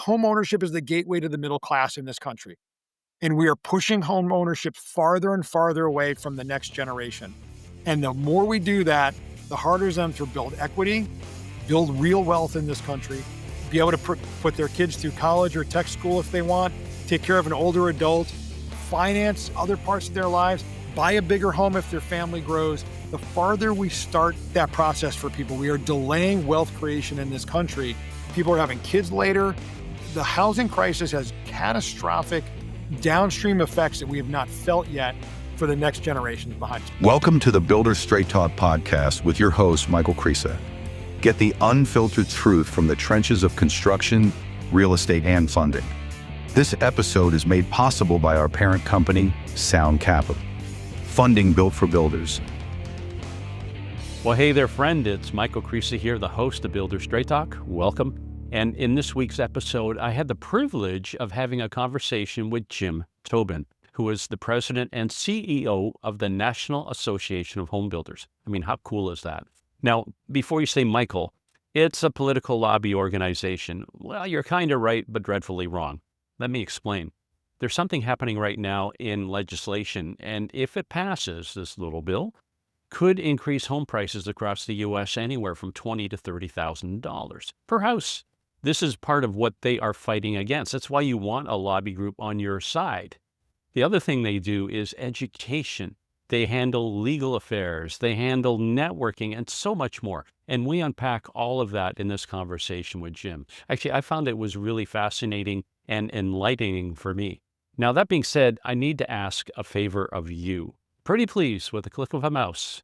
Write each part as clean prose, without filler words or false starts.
home ownership is the gateway to the middle class in this country. And we are pushing home ownership farther and farther away from the next generation. And the more we do that, the harder it's them to build equity, build real wealth in this country, be able to put their kids through college or tech school if they want, take care of an older adult, finance other parts of their lives, buy a bigger home if their family grows. The farther we start that process for people, we are delaying wealth creation in this country. People are having kids later. The housing crisis has catastrophic downstream effects that we have not felt yet for the next generations behind us. Welcome to the Builder Straight Talk podcast with your host, Michael Creasa. Get the unfiltered truth from the trenches of construction, real estate, and funding. This episode is made possible by our parent company, Sound Capital, funding built for builders. Well, hey there, friend. It's Michael Creasa here, the host of Builder Straight Talk. Welcome. And in this week's episode, I had the privilege of having a conversation with Jim Tobin, who is the president and CEO of the National Association of Home Builders. I mean, how cool is that? Now, before you say, Michael, it's a political lobby organization. Well, you're kind of right, but dreadfully wrong. Let me explain. There's something happening right now in legislation, and if it passes, this little bill could increase home prices across the U.S. anywhere from $20,000 to $30,000 per house. This is part of what they are fighting against. That's why you want a lobby group on your side. The other thing they do is education. They handle legal affairs. They handle networking and so much more. And we unpack all of that in this conversation with Jim. Actually, I found it was really fascinating and enlightening for me. Now, that being said, I need to ask a favor of you. Pretty please, with a click of a mouse,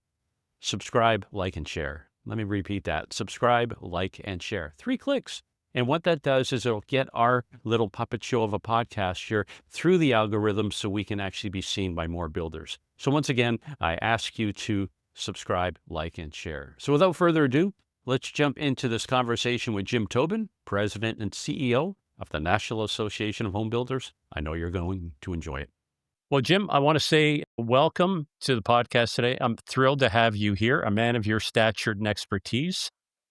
subscribe, like, and share. Let me repeat that. Subscribe, like, and share. 3 clicks. And what that does is it'll get our little puppet show of a podcast here through the algorithm so we can actually be seen by more builders. So once again, I ask you to subscribe, like, and share. So without further ado, let's jump into this conversation with Jim Tobin, President and CEO of the National Association of Home Builders. I know you're going to enjoy it. Well, Jim, I want to say welcome to the podcast today. I'm thrilled to have you here, a man of your stature and expertise.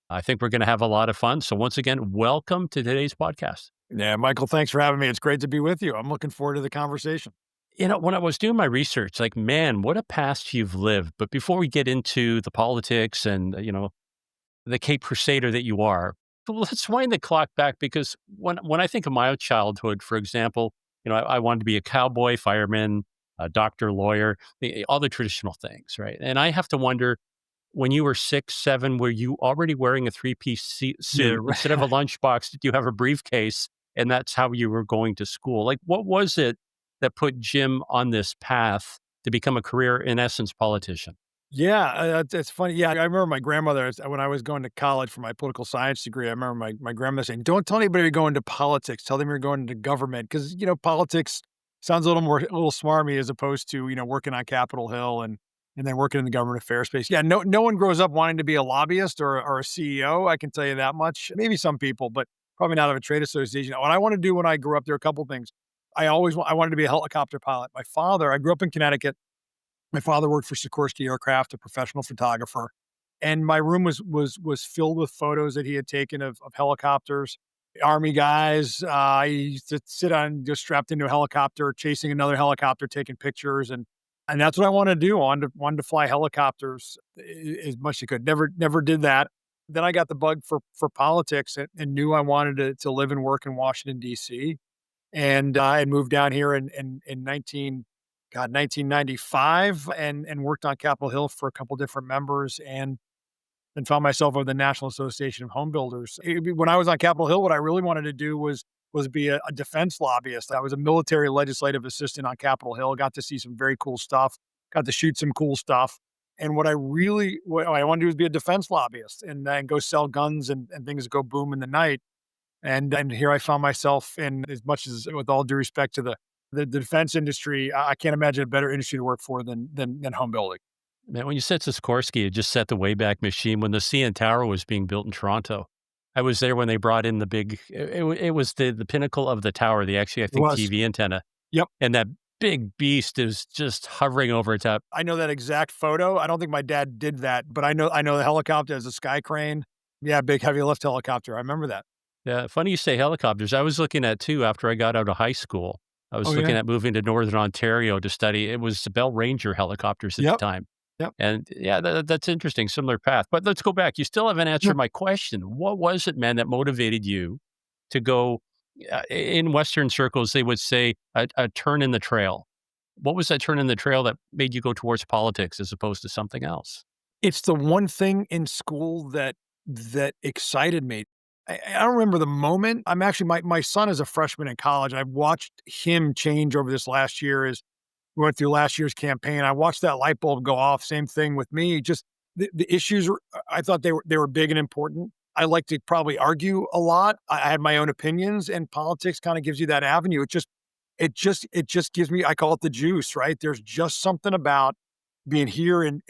I think we're going to have a lot of fun. So once again, welcome to today's podcast. Yeah, Michael, thanks for having me. It's great to be with you. I'm looking forward to the conversation. You know, when I was doing my research, like, man, what a past you've lived. But before we get into the politics and, the Cape Crusader that you are, let's wind the clock back, because when I think of my childhood, for example, I wanted to be a cowboy, fireman, a doctor, lawyer, all the traditional things, right? And I have to wonder, when you were 6, 7, were you already wearing a 3-piece suit? Yeah. Instead of a lunchbox, did you have a briefcase? And that's how you were going to school. Like, what was it that put Jim on this path to become a career, in essence, politician? Yeah, it's funny. Yeah, I remember my grandmother, when I was going to college for my political science degree, I remember my grandmother saying, don't tell anybody you're going to politics. Tell them you're going into government. Because, politics sounds a little smarmy as opposed to, working on Capitol Hill and then working in the government affairs space. Yeah, no one grows up wanting to be a lobbyist or a CEO. I can tell you that much. Maybe some people, but probably not of a trade association. What I want to do when I grew up, there are a couple of things. I wanted to be a helicopter pilot. I grew up in Connecticut. My father worked for Sikorsky Aircraft, a professional photographer. And my room was filled with photos that he had taken of helicopters, Army guys. I used to sit on, just strapped into a helicopter, chasing another helicopter, taking pictures. And that's what I wanted to do. I wanted to fly helicopters as much as I could. Never did that. Then I got the bug for politics and knew I wanted to live and work in Washington, D.C. And I had moved down here in 1995 and worked on Capitol Hill for a couple different members and found myself with the National Association of Home Builders. When I was on Capitol Hill, what I really wanted to do was be a defense lobbyist. I was a military legislative assistant on Capitol Hill, got to see some very cool stuff, got to shoot some cool stuff. And what I wanted to do was be a defense lobbyist and go sell guns and things that go boom in the night. And here I found myself in, as much as, with all due respect to the defense industry, I can't imagine a better industry to work for than home building. Man, when you said Sikorsky, it just set the Wayback Machine. When the CN Tower was being built in Toronto, I was there when they brought in the big, it was the pinnacle of the tower, I think TV antenna. Yep. And that big beast is just hovering over top. I know that exact photo. I don't think my dad did that, but I know the helicopter as a sky crane. Yeah, big heavy lift helicopter. I remember that. Yeah, funny you say helicopters. I was looking at too after I got out of high school. I Oh, was looking yeah. at moving to Northern Ontario to study. It was the Bell Ranger helicopters at the Yep, time. yep. And yeah, that's interesting. Similar path. But let's go back. You still haven't Yeah. answered my question. What was it, man, that motivated you to go in Western circles? They would say a turn in the trail. What was that turn in the trail that made you go towards politics as opposed to something else? It's the one thing in school that excited me. I don't remember the moment. I'm actually my son is a freshman in college. I've watched him change over this last year as we went through last year's campaign. I watched that light bulb go off. Same thing with me. Just the issues were, I thought they were big and important. I like to probably argue a lot. I had my own opinions, and politics kind of gives you that avenue. It just gives me, I call it the juice, right? There's just something about being here in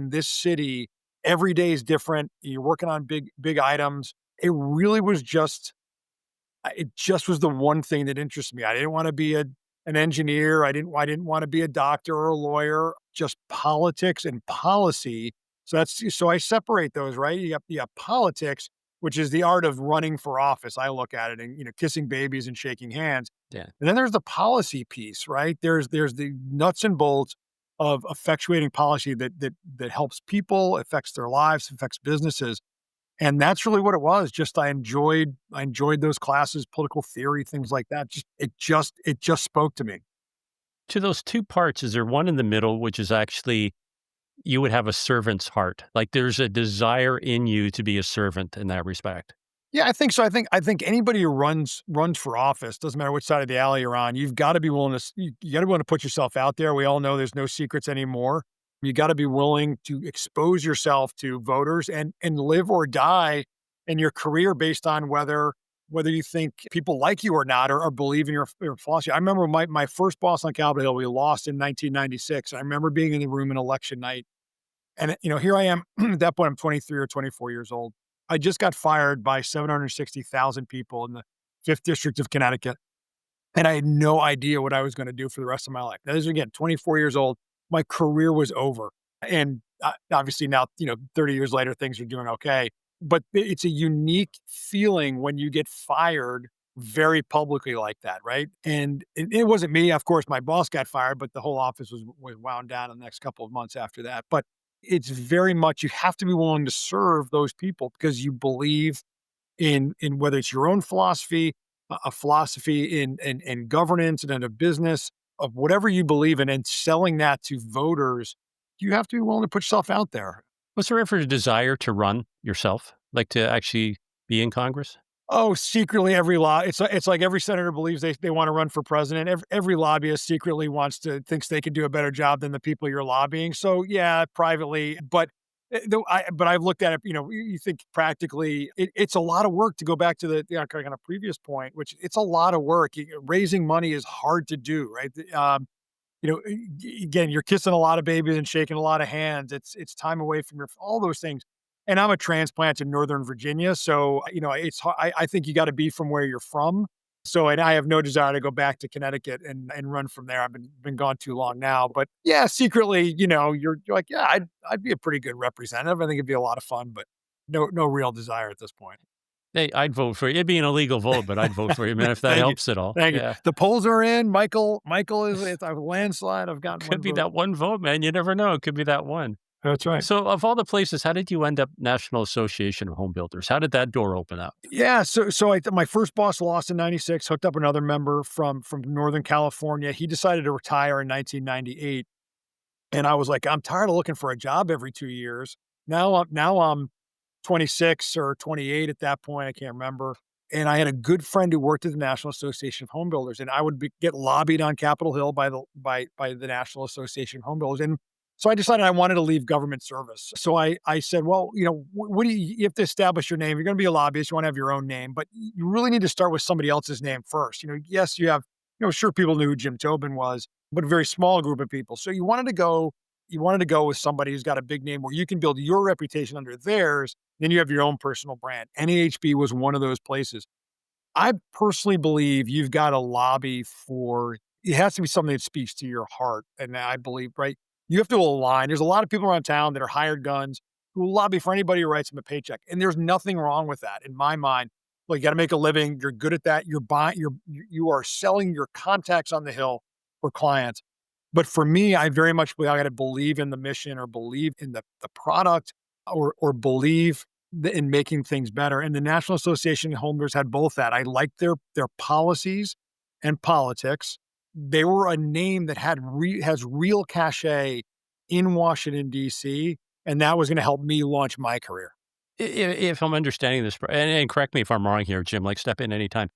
this city. Every day is different. You're working on big items. It really was just it just was the one thing that interested me. I didn't want to be an engineer. I didn't want to be a doctor or a lawyer. Just politics and policy. So I separate those, right? You have politics, which is the art of running for office. I look at it and kissing babies and shaking hands. Yeah. And then there's the policy piece, right? There's the nuts and bolts of effectuating policy that helps people, affects their lives, affects businesses. And that's really what it was. Just I enjoyed those classes, political theory, things like that. It just spoke to me. To those two parts, is there one in the middle, which is actually you would have a servant's heart? Like there's a desire in you to be a servant in that respect. Yeah, I think so. I think anybody who runs for office, doesn't matter which side of the alley you're on, you've got to be willing to you got to be willing to put yourself out there. We all know there's no secrets anymore. You got to be willing to expose yourself to voters and live or die in your career based on whether you think people like you or not, or believe in your philosophy. I remember my first boss on Capitol Hill, we lost in 1996. I remember being in the room in election night, and, here I am. At that point, I'm 23 or 24 years old. I just got fired by 760,000 people in the 5th District of Connecticut, and I had no idea what I was gonna do for the rest of my life. That is, again, 24 years old. My career was over, and, obviously now, 30 years later, things are doing okay, but it's a unique feeling when you get fired very publicly like that, right? And it wasn't me, of course, my boss got fired, but the whole office was wound down in the next couple of months after that. But it's very much, you have to be willing to serve those people because you believe in whether it's your own philosophy, a philosophy in governance and in a business of whatever you believe in, and selling that to voters. You have to be willing to put yourself out there. Was there ever a desire to run yourself, like to actually be in Congress? Oh, secretly every law it's like every senator believes they wanna run for president. Every lobbyist secretly thinks they can do a better job than the people you're lobbying. So, yeah, privately, but, but I've looked at it, you think practically, it's a lot of work to go back to kind of previous point, which it's a lot of work. Raising money is hard to do, right? Again, you're kissing a lot of babies and shaking a lot of hands. It's time away from your all those things. And I'm a transplant in Northern Virginia, so I think you got to be from where you're from. So, and I have no desire to go back to Connecticut and run from there. I've been gone too long now. But yeah, secretly, you're like, yeah, I'd be a pretty good representative. I think it'd be a lot of fun, but no real desire at this point. Hey, I'd vote for you. It'd be an illegal vote, but I'd vote for you, man, if that Thank you. helps at all. Thank you. Yeah. The polls are in. Michael is it's a landslide. I've gotten Could one be vote. that one vote, man. You never know. It could be that one. That's right. So, of all the places, how did you end up National Association of Home Builders? How did that door open up? Yeah, so my first boss lost in '96, hooked up another member from Northern California. He decided to retire in 1998, and I was like, "I'm tired of looking for a job every 2 years." Now I'm 26 or 28 at that point, I can't remember, and I had a good friend who worked at the National Association of Home Builders, and I would get lobbied on Capitol Hill by the National Association of Home Builders, and so I decided I wanted to leave government service. So I said, "Well, what do you have to establish your name. You're gonna be a lobbyist, you wanna have your own name, but you really need to start with somebody else's name first." Yes, you have sure, people knew who Jim Tobin was, but a very small group of people. So you wanted to go with somebody who's got a big name where you can build your reputation under theirs, then you have your own personal brand. NAHB was one of those places. I personally believe you've got to lobby for it has to be something that speaks to your heart, and I believe, right? You have to align. There's a lot of people around town that are hired guns who will lobby for anybody who writes them a paycheck, and there's nothing wrong with that in my mind. Well, you got to make a living. You're good at that. You're buying. You are selling your contacts on the hill for clients. But for me, I very much believe I got to believe in the mission or believe in the product or believe in making things better. And the National Association of Home Builders had both that. I liked their policies and politics. They were a name that has real cachet in Washington, D.C., and that was going to help me launch my career. If I'm understanding this, and correct me if I'm wrong here, Jim, like step in anytime.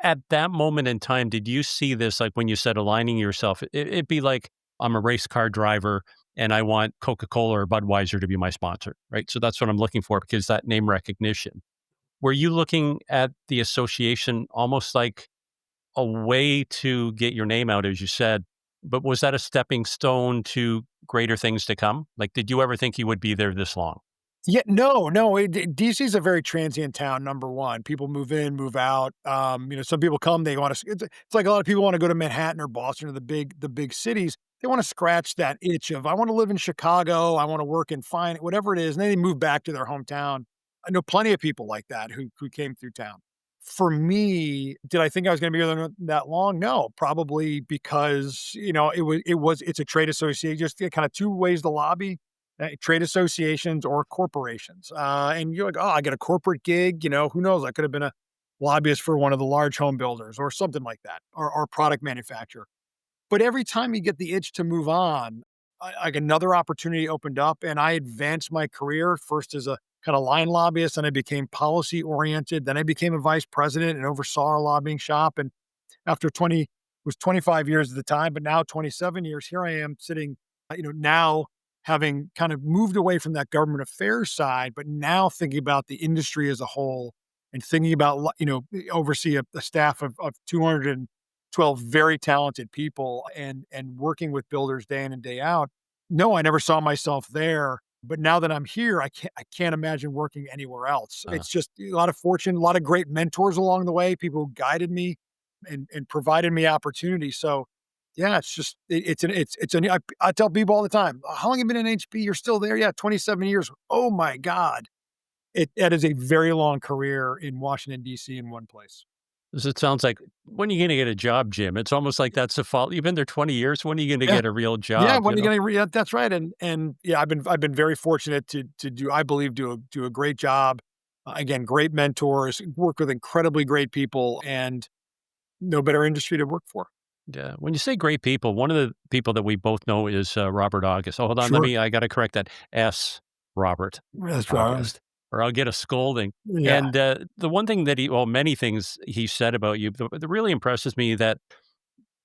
At that moment in time, did you see this, like when you said aligning yourself, it'd be like, I'm a race car driver and I want Coca-Cola or Budweiser to be my sponsor, right? So that's what I'm looking for because that name recognition. Were you looking at the association almost like a way to get your name out, as you said, but was that a stepping stone to greater things to come? Like, did you ever think you would be there this long? Yeah, no, DC is a very transient town, number 1. People move in, move out. Some people come, they wanna it's like a lot of people wanna go to Manhattan or Boston or the big cities. They wanna scratch that itch of, "I wanna live in Chicago, I wanna work in fine," whatever it is, and then they move back to their hometown. I know plenty of people like that who came through town. For me, did I think I was gonna be there that long? No, probably because, it's a trade association, just kinda 2 ways to lobby, trade associations or corporations. And you're like, oh, I get a corporate gig. Who knows? I could have been a lobbyist for one of the large home builders or something like that, or product manufacturer. But every time you get the itch to move on, like another opportunity opened up, and I advanced my career first as a kind of line lobbyist, and I became policy oriented. Then I became a vice president and oversaw our lobbying shop. And after 20, it was 25 years at the time, but now 27 years, here I am sitting, now having kind of moved away from that government affairs side, but now thinking about the industry as a whole and thinking about, oversee a staff of 212 very talented people and working with builders day in and day out. No, I never saw myself there. But now that I'm here, I can't imagine working anywhere else. Uh, It's just a lot of fortune, a lot of great mentors along the way, people who guided me and provided me opportunities. So yeah, it's just it's a I tell people all the time, "How long have you been in HB? You're still there?" "Yeah, 27 years." "Oh my god." That is a very long career in Washington, DC in one place. 'Cause it sounds like, when are you gonna get a job, Jim? It's almost like that's a fault. You've been there 20 years. When are you gonna Yeah. get a real Yeah, job, when you are you know? gonna yeah, that's right, and yeah, I've been very fortunate to do I believe, do a great job. Again, great mentors, work with incredibly great people, and no better industry to work for. Yeah. When you say great people, one of the people that we both know is, Robert August. Oh, hold on, Sure. I gotta correct that. Robert That's right. August, or I'll get a scolding. Yeah. And, the one thing that many things he said about you, that really impresses me that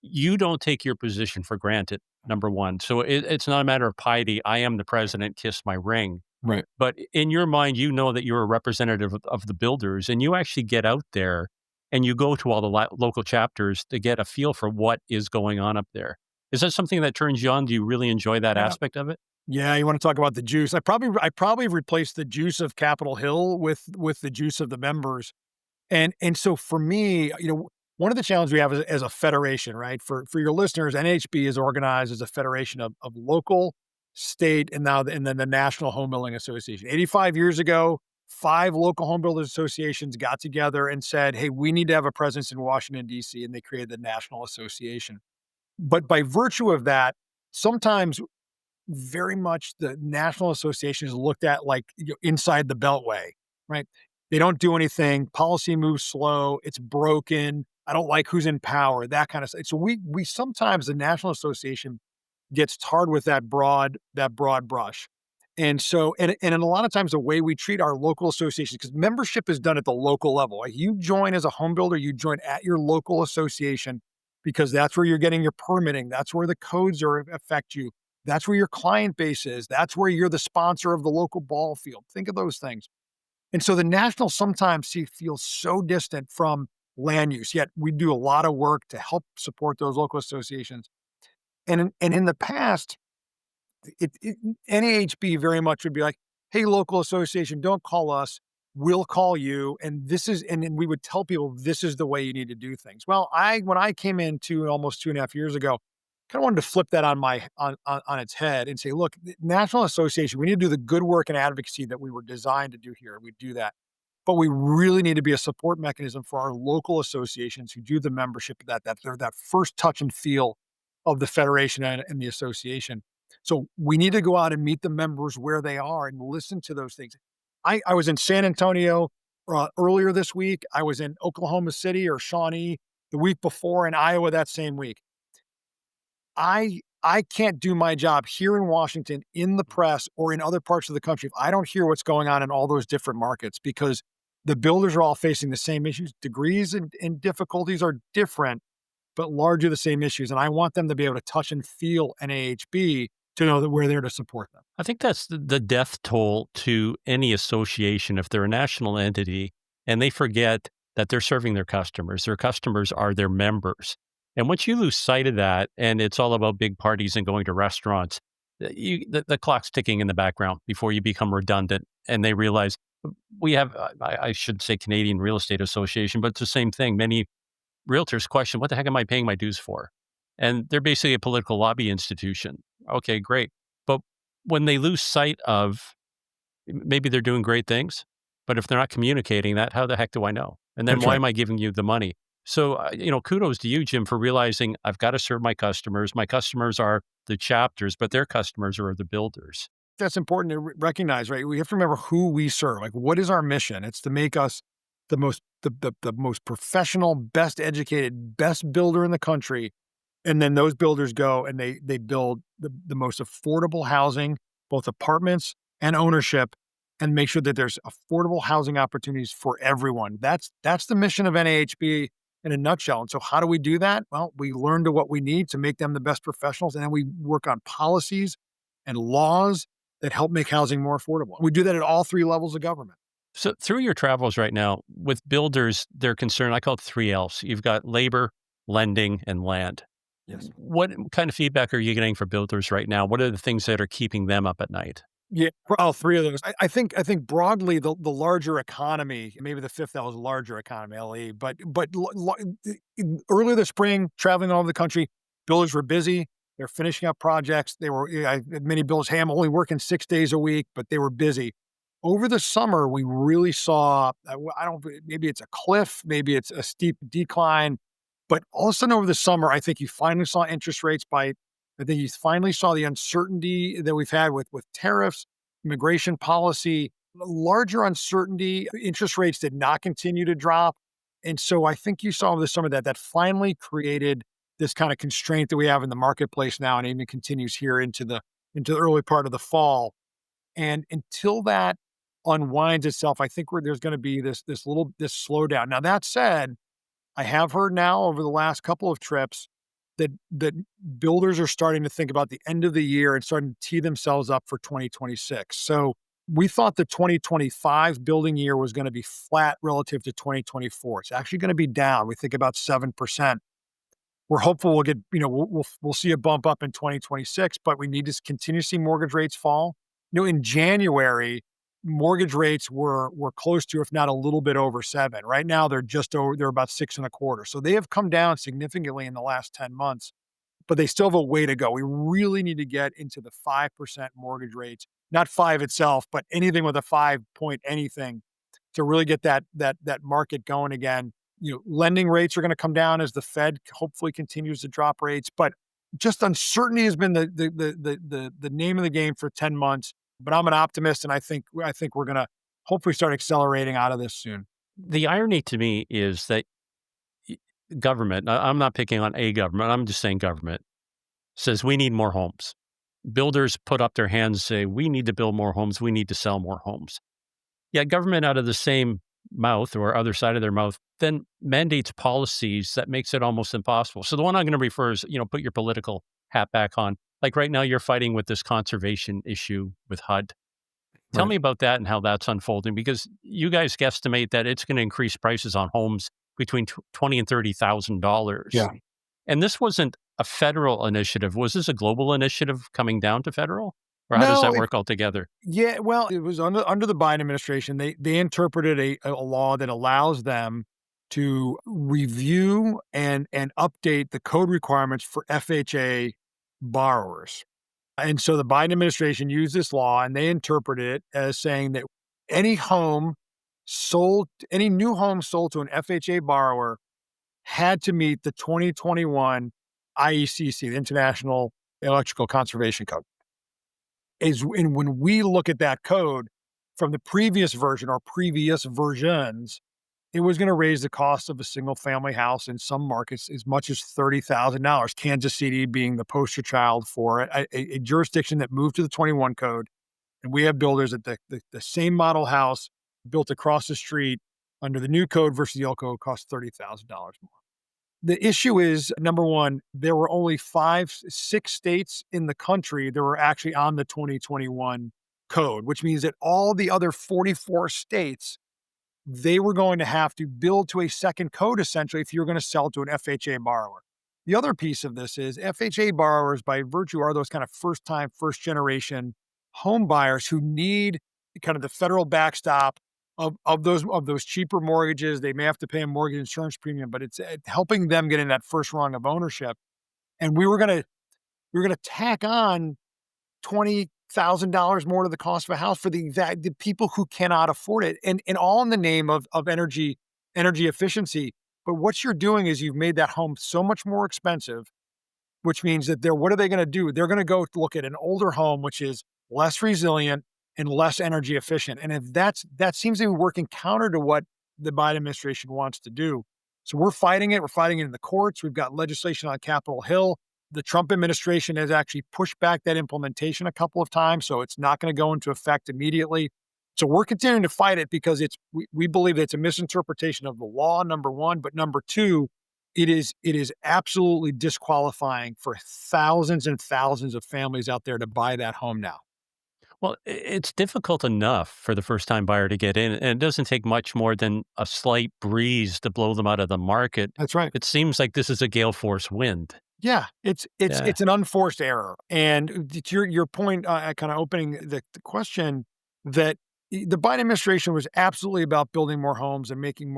you don't take your position for granted, number 1. So it's not a matter of piety, "I am the president, kiss my ring." Right. But in your mind, you know that you're a representative of the builders, and you actually get out there and you go to all the local chapters to get a feel for what is going on up there. Is that something that turns you on? Do you really enjoy that Yeah. aspect of it? Yeah, you wanna talk about the juice. I probably replaced the juice of Capitol Hill with the juice of the members. And so for me, one of the challenges we have as a federation, right? For your listeners, NHB is organized as a federation of local, state, and then the National Home Building Association. 85 years ago, 5 local home builders associations got together and said, "Hey, we need to have a presence in Washington, DC," and they created the National Association. But by virtue of that, sometimes very much the national association is looked at like, inside the beltway, right? They don't do anything. Policy moves slow. It's broken. I don't like who's in power. That kind of stuff. So we sometimes the national association gets tarred with that broad brush. And so and a lot of times the way we treat our local associations, because membership is done at the local level. Like you join as a home builder, you join at your local association because that's where you're getting your permitting. That's where the codes are affect you. That's where your client base is. That's where you're the sponsor of the local ball field. Think of those things. And so the national sometimes feels so distant from land use, yet we do a lot of work to help support those local associations. And in the past, NAHB very much would be like, "Hey, local association, don't call us. We'll call you." And then we would tell people this is the way you need to do things. Well, when I came in almost 2.5 years ago, kind of wanted to flip that on its head and say, look, the National Association, we need to do the good work and advocacy that we were designed to do here. We do that. but we really need to be a support mechanism for our local associations who do the membership, that they're that first touch and feel of the federation and the association. So we need to go out and meet the members where they are and listen to those things. I was in San Antonio earlier this week. I was in Oklahoma City or Shawnee the week before, in Iowa that same week. I can't do my job here in Washington, in the press, or in other parts of the country if I don't hear what's going on in all those different markets, because the builders are all facing the same issues. Degrees and difficulties are different, but largely the same issues. And I want them to be able to touch and feel NAHB to know that we're there to support them. I think that's the death toll to any association if they're a national entity and they forget that they're serving their customers. Their customers are their members. And once you lose sight of that and it's all about big parties and going to restaurants, the clock's ticking in the background before you become redundant and they realize we have, I should say Canadian Real Estate Association, but it's the same thing. Many realtors question, what the heck am I paying my dues for? And they're basically a political lobby institution. Okay, great. But when they lose sight of maybe they're doing great things, but if they're not communicating that, how the heck do I know? And then That's why right. am I giving you the money? So, kudos to you, Jim, for realizing I've got to serve my customers. My customers are the chapters, but their customers are the builders. That's important to recognize, right? We have to remember who we serve. Like, what is our mission? It's to make us the most professional, best educated, best builder in the country. And then those builders go and they build the most affordable housing, both apartments and ownership, and make sure that there's affordable housing opportunities for everyone. That's the mission of NAHB in a nutshell. And so how do we do that? Well, we learn to what we need to make them the best professionals, and then we work on policies and laws that help make housing more affordable. We do that at all three levels of government. So through your travels right now with builders, they're concerned, I call it 3 Ls. You've got labor, lending, and land. Yes. What kind of feedback are you getting for builders right now? What are the things that are keeping them up at night? Yeah, for all three of those. I think broadly the larger economy, maybe the fifth L is larger economy, LE, earlier this spring, traveling all over the country, builders were busy. They're finishing up projects. I had many builders, hey, I'm only working 6 days a week, but they were busy. Over the summer, we really saw, maybe it's a cliff, maybe it's a steep decline, but all of a sudden over the summer, I think you finally saw interest rates bite. I think you finally saw the uncertainty that we've had with tariffs, immigration policy, larger uncertainty. Interest rates did not continue to drop. And so I think you saw over the summer that finally created this kind of constraint that we have in the marketplace now, and even continues here into the early part of the fall. And until that unwinds itself, I think there's going to be this slowdown. Now, that said, I have heard now over the last couple of trips that builders are starting to think about the end of the year and starting to tee themselves up for 2026. So we thought the 2025 building year was going to be flat relative to 2024. It's actually going to be down. We think about 7%. We're hopeful we'll get, we'll see a bump up in 2026, but we need to continue to see mortgage rates fall. In January, mortgage rates were close to, if not a little bit over 7. Right now, they're about 6.25. So they have come down significantly in the last 10 months, but they still have a way to go. We really need to get into the 5% mortgage rates, not 5 itself, but anything with a 5 point anything to really get that market going again. Lending rates are going to come down as the Fed hopefully continues to drop rates, but just uncertainty has been the name of the game for 10 months. But I'm an optimist, and I think we're going to hopefully start accelerating out of this soon. The irony to me is that government, I'm not picking on a government, I'm just saying government, says we need more homes. Builders put up their hands and say, we need to build more homes, we need to sell more homes. Yet government out of the same mouth or other side of their mouth then mandates policies that makes it almost impossible. So the one I'm going to refer is, put your political hat back on. Like right now, you're fighting with this conservation issue with HUD. Tell me about that and how that's unfolding, because you guys guesstimate that it's going to increase prices on homes between $20,000 and $30,000. Yeah. And this wasn't a federal initiative. Was this a global initiative coming down to federal? Or how does that work altogether? Yeah, well, it was under the Biden administration. They interpreted a law that allows them to review and update the code requirements for FHA borrowers. And so the Biden administration used this law and they interpreted it as saying that any home any new home sold to an FHA borrower had to meet the 2021 IECC, the International Electrical Conservation Code. And when we look at that code from the previous version or previous versions, it was going to raise the cost of a single family house in some markets as much as $30,000. Kansas City being the poster child for it, a jurisdiction that moved to the 21 code. And we have builders at the same model house built across the street under the new code versus the old code costs $30,000 more. The issue is, number one, there were only 6 states in the country that were actually on the 2021 code, which means that all the other 44 states, they were going to have to build to a second code, essentially, if you're going to sell to an FHA borrower. The other piece of this is FHA borrowers, by virtue, are those kind of first-time, first-generation home buyers who need kind of the federal backstop of those cheaper mortgages. They may have to pay a mortgage insurance premium, but it's helping them get in that first rung of ownership. And we were gonna tack on $20,000 more to the cost of a house for the people who cannot afford it, and all in the name of energy efficiency. But what you're doing is you've made that home so much more expensive, which means that what are they going to do? They're going to go look at an older home, which is less resilient and less energy efficient. And if that seems to be working counter to what the Biden administration wants to do. So we're fighting it. We're fighting it in the courts. We've got legislation on Capitol Hill. The Trump administration has actually pushed back that implementation a couple of times, so it's not going to go into effect immediately. So we're continuing to fight it because we believe that it's a misinterpretation of the law, number one, but number two, it is absolutely disqualifying for thousands and thousands of families out there to buy that home now. Well, it's difficult enough for the first-time buyer to get in, and it doesn't take much more than a slight breeze to blow them out of the market. That's right. It seems like this is a gale force wind. Yeah, it's Yeah. an unforced error. And to your point, kind of opening the question that the Biden administration was absolutely about building more homes and making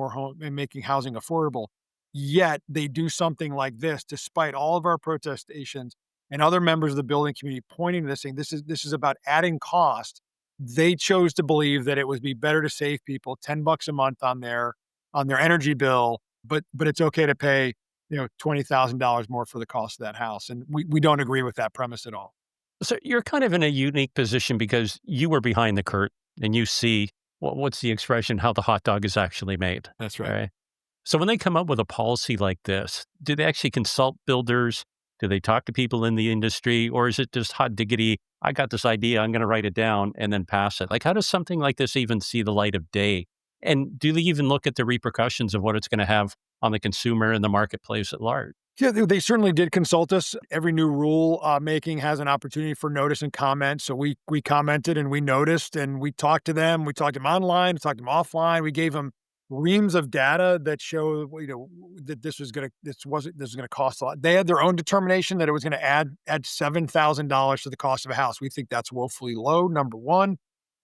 housing affordable. Yet they do something like this, despite all of our protestations and other members of the building community pointing to this, saying this is about adding cost. They chose to believe that it would be better to save people $10 a month on their energy bill, but it's okay to pay $20,000 more for the cost of that house. And we don't agree with that premise at all. So you're kind of in a unique position because you were behind the curtain and you see what's the expression, how the hot dog is actually made. That's right. So when they come up with a policy like this, do they actually consult builders? Do they talk to people in the industry? Or is it just hot diggity? I got this idea, I'm going to write it down and then pass it. Like, how does something like this even see the light of day? And do they even look at the repercussions of what it's going to have on the consumer and the marketplace at large? Yeah, they certainly did consult us. Every new rule making has an opportunity for notice and comment. So we commented and we noticed and we talked to them. We talked to them online, we talked to them offline. We gave them reams of data that show that this was going to cost a lot. They had their own determination that it was going to add $7,000 to the cost of a house. We think that's woefully low. Number one.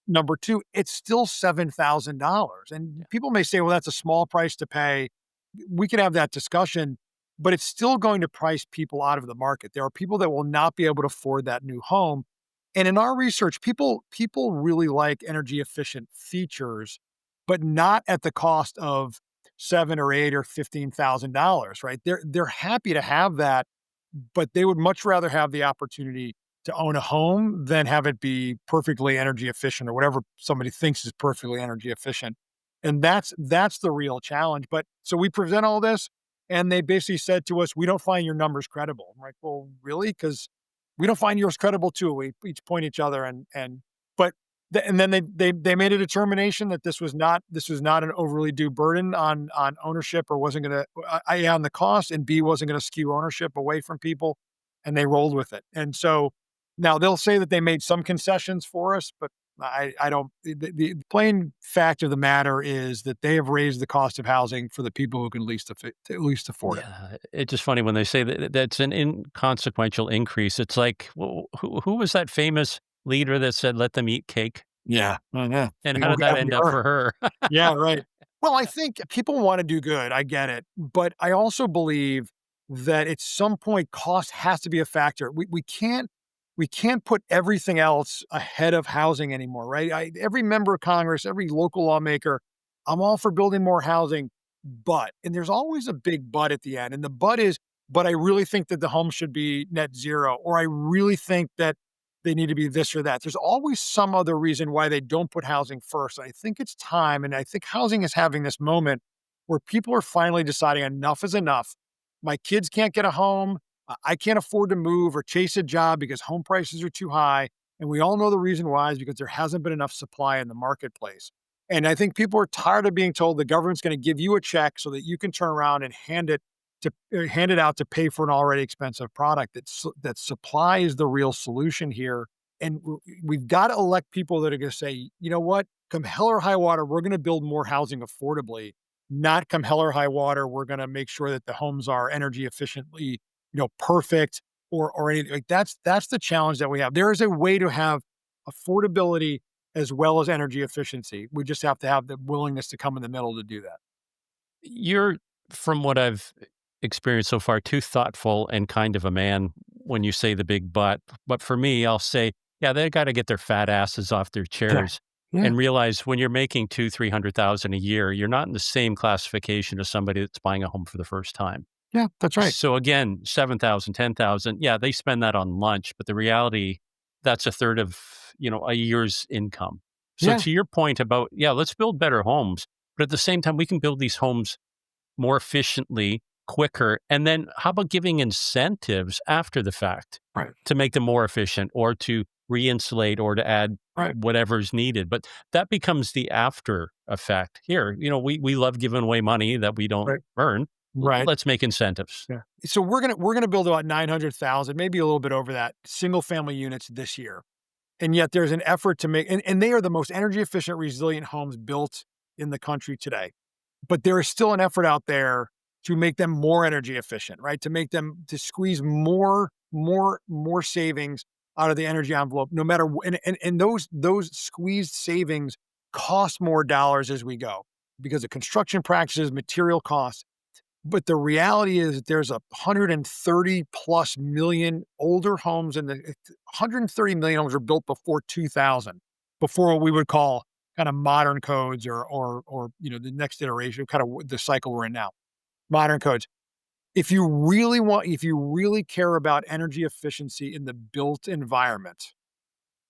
Number two, it's still $7,000. And people may say, well, that's a small price to pay. We can have that discussion, but it's still going to price people out of the market. There are people that will not be able to afford that new home. And in our research, people really like energy efficient features, but not at the cost of $7,000 or $8,000 or $15,000, right? They're happy to have that, but they would much rather have the opportunity to own a home than have it be perfectly energy efficient or whatever somebody thinks is perfectly energy efficient. And that's the real challenge. But so we present all this and they basically said to us, we don't find your numbers credible. I'm like, well, really? Because we don't find yours credible too. We each point at each other and then they made a determination that this was not an overly due burden on ownership or wasn't going to, A, on the cost, and B, wasn't going to skew ownership away from people. And they rolled with it. And so now they'll say that they made some concessions for us, but I don't. The plain fact of the matter is that they have raised the cost of housing for the people who can least afford it. Yeah, it's just funny when they say that that's an inconsequential increase. It's like, well, who was that famous leader that said, let them eat cake? Yeah. Yeah. And how did that end up for her? Yeah, right. Well, I think people want to do good. I get it. But I also believe that at some point cost has to be a factor. We can't put everything else ahead of housing anymore, right? Every member of Congress, every local lawmaker, I'm all for building more housing, but, and there's always a big but at the end. And the but is, but I really think that the home should be net zero, or I really think that they need to be this or that. There's always some other reason why they don't put housing first. I think it's time. And I think housing is having this moment where people are finally deciding enough is enough. My kids can't get a home. I can't afford to move or chase a job because home prices are too high. And we all know the reason why is because there hasn't been enough supply in the marketplace. And I think people are tired of being told the government's going to give you a check so that you can turn around and hand it out to pay for an already expensive product. That supply is the real solution here. And we've got to elect people that are going to say, you know what, come hell or high water, we're going to build more housing affordably. Not come hell or high water, we're going to make sure that the homes are energy efficiently, perfect or anything. Like that's the challenge that we have. There is a way to have affordability as well as energy efficiency. We just have to have the willingness to come in the middle to do that. You're, from what I've experienced so far, too thoughtful and kind of a man when you say the big but. But for me, I'll say, yeah, they got to get their fat asses off their Yeah. chairs Yeah. and realize when you're making 200,000-300,000 a year, you're not in the same classification as somebody that's buying a home for the first time. Yeah, that's right. So again, 7,000, 10,000, yeah, they spend that on lunch, but the reality, that's a third of, a year's income. So Yeah. to your point about, yeah, let's build better homes, but at the same time, we can build these homes more efficiently, quicker. And then how about giving incentives after the fact Right. to make them more efficient or to re-insulate or to add Right. whatever's needed? But that becomes the after effect. Here, we love giving away money that we don't Right. earn. Right. Let's make incentives. Yeah. So we're gonna build about 900,000, maybe a little bit over that, single family units this year. And yet there's an effort to make, and they are the most energy efficient, resilient homes built in the country today. But there is still an effort out there to make them more energy efficient, right? To squeeze more savings out of the energy envelope, no matter and those squeezed savings cost more dollars as we go because of construction practices, material costs. But the reality is that there's 130 plus million older homes, and 130 million homes were built before 2000, before what we would call kind of modern codes or the next iteration, kind of the cycle we're in now, modern codes. If you really care about energy efficiency in the built environment,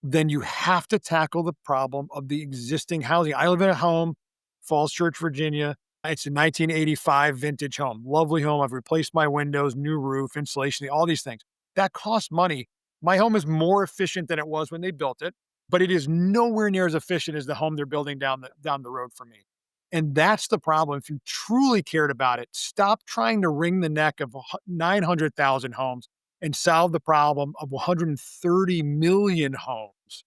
then you have to tackle the problem of the existing housing. I live in a home, Falls Church, Virginia. It's a 1985 vintage home. Lovely home. I've replaced my windows, new roof, insulation, all these things. That costs money. My home is more efficient than it was when they built it, but it is nowhere near as efficient as the home they're building down the road from me. And that's the problem. If you truly cared about it, stop trying to wring the neck of 900,000 homes and solve the problem of 130 million homes.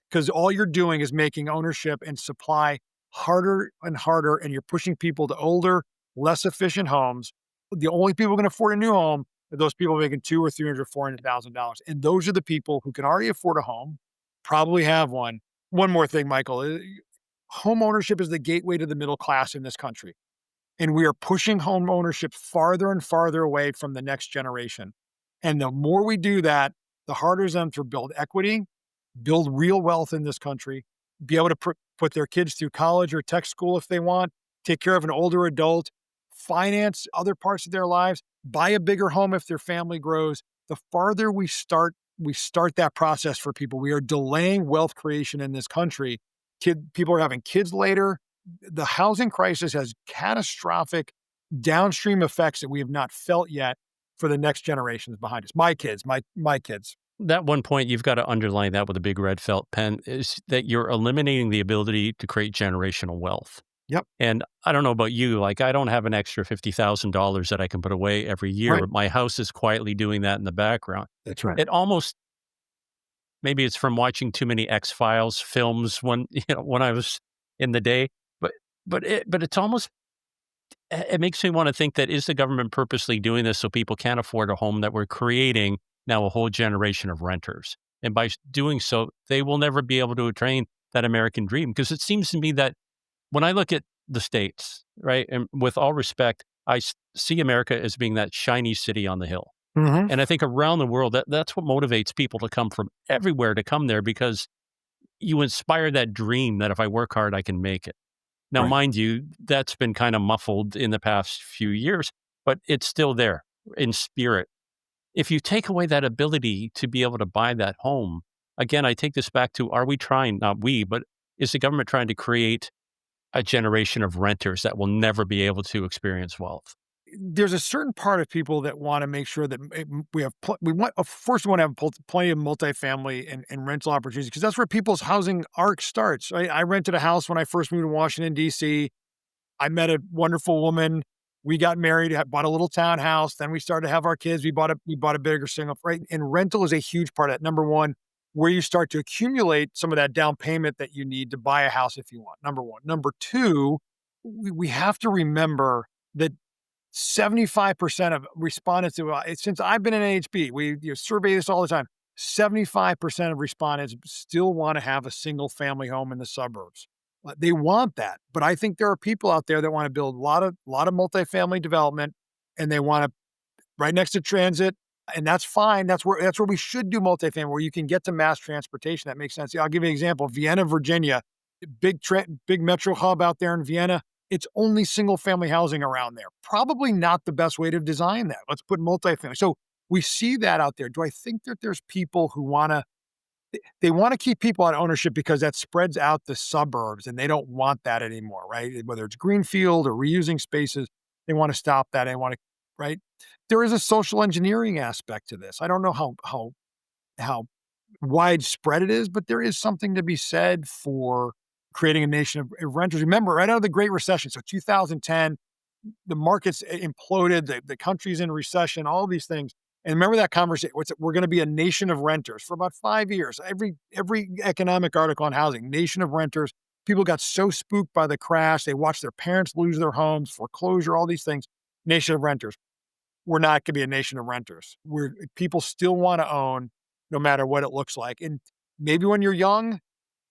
Because all you're doing is making ownership and supply harder and harder, and you're pushing people to older, less efficient homes. The only people who can afford a new home are those people making $200,000 or $300,000 or $400,000. And those are the people who can already afford a home, probably have one. One more thing, Michael. Home ownership is the gateway to the middle class in this country. And we are pushing home ownership farther and farther away from the next generation. And the more we do that, the harder it's them to build equity, build real wealth in this country, be able to put their kids through college or tech school if they want, take care of an older adult, finance other parts of their lives, buy a bigger home if their family grows. The farther we start that process for people. We are delaying wealth creation in this country. People are having kids later. The housing crisis has catastrophic downstream effects that we have not felt yet for the next generations behind us. My kids, my kids. That one point, you've got to underline that with a big red felt pen, is that you're eliminating the ability to create generational wealth. Yep. And I don't know about you, like I don't have an extra $50,000 that I can put away every year. Right. But my house is quietly doing that in the background. That's right. It almost, maybe it's from watching too many X-Files films when I was in the day, but it's almost, it makes me want to think that, is the government purposely doing this so people can't afford a home, that we're creating now a whole generation of renters? And by doing so, they will never be able to attain that American dream. Because it seems to me that when I look at the States, right, and with all respect, I see America as being that shiny city on the hill. Mm-hmm. And I think around the world, that's what motivates people to come from everywhere to come there, because you inspire that dream that if I work hard, I can make it. Now, Right. mind you, that's been kind of muffled in the past few years, but it's still there in spirit. If you take away that ability to be able to buy that home, again, I take this back to, are we trying, not we, but is the government trying to create a generation of renters that will never be able to experience wealth? There's a certain part of people that wanna make sure that we have we want first, we wanna have plenty of multifamily and rental opportunities because that's where people's housing arc starts, right? I rented a house when I first moved to Washington, DC. I met a wonderful woman. We got married, bought a little townhouse. Then we started to have our kids. We bought a bigger single, right? And rental is a huge part of that. Number one, where you start to accumulate some of that down payment that you need to buy a house if you want. Number one. Number two, we have to remember that 75% of respondents who, since I've been in NAHB, we survey this all the time. 75% of respondents still want to have a single family home in the suburbs. They want that, but I think there are people out there that want to build a lot of multifamily development, and they want to right next to transit, and that's fine. That's where we should do multifamily, where you can get to mass transportation. That makes sense. Yeah, I'll give you an example. Vienna, Virginia, big metro hub out there in Vienna. It's only single family housing around there. Probably not the best way to design that. Let's put multifamily. So we see that out there. Do I think that there's people who they want to keep people on ownership because that spreads out the suburbs and they don't want that anymore, right? Whether it's greenfield or reusing spaces, they want to stop that. They want to, right? There is a social engineering aspect to this. I don't know how widespread it is, but there is something to be said for creating a nation of renters. Remember, right out of the Great Recession, so 2010, the markets imploded, the country's in recession, all these things. And remember that conversation, we're going to be a nation of renters for about 5 years. Every economic article on housing, nation of renters. People got so spooked by the crash. They watched their parents lose their homes, foreclosure, all these things. Nation of renters. We're not gonna be a nation of renters. People still wanna own no matter what it looks like, and maybe when you're young,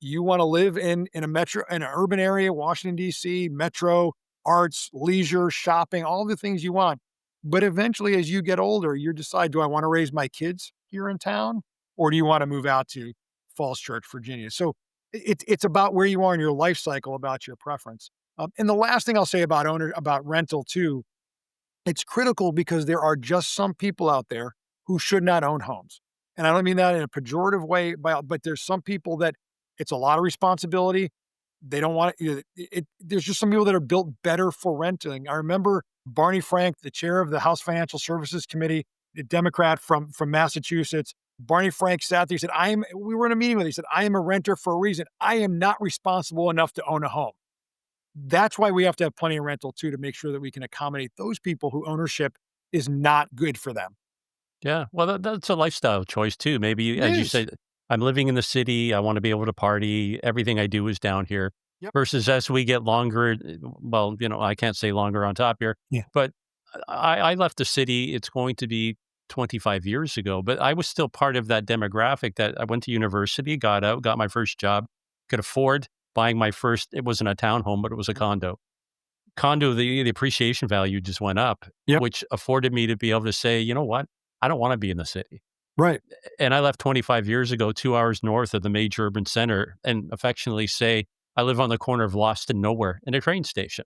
you wanna live in a metro in an urban area, Washington, DC, metro, arts, leisure, shopping, all the things you want. But eventually, as you get older, you decide, "Do I wanna raise my kids here in town, or do you wanna move out to Falls Church, Virginia?" So, it's about where you are in your life cycle, about your preference. And the last thing I'll say about rental too, it's critical because there are just some people out there who should not own homes. And I don't mean that in a pejorative way, but there's some people that it's a lot of responsibility. They don't want there's just some people that are built better for renting. I remember Barney Frank, the chair of the House Financial Services Committee, a Democrat from Massachusetts. Barney Frank sat there. He said, we were in a meeting with him. He said, I am a renter for a reason. I am not responsible enough to own a home. That's why we have to have plenty of rental too, to make sure that we can accommodate those people who ownership is not good for them. Yeah, well, that's a lifestyle choice too. Maybe, It as you is. said, I'm living in the city. I want to be able to party. Everything I do is down here. Yep. Versus as we get longer, well, I can't say longer on top here, Yeah. but I left the city. It's going to be 25 years ago, but I was still part of that demographic that I went to university, got out, got my first job, could afford buying my first. It wasn't a townhome, but it was a condo, the appreciation value just went up, Yep. which afforded me to be able to say, you know what? I don't want to be in the city. Right. And I left 25 years ago, 2 hours north of the major urban center, and affectionately say, I live on the corner of Lost and Nowhere and a train station.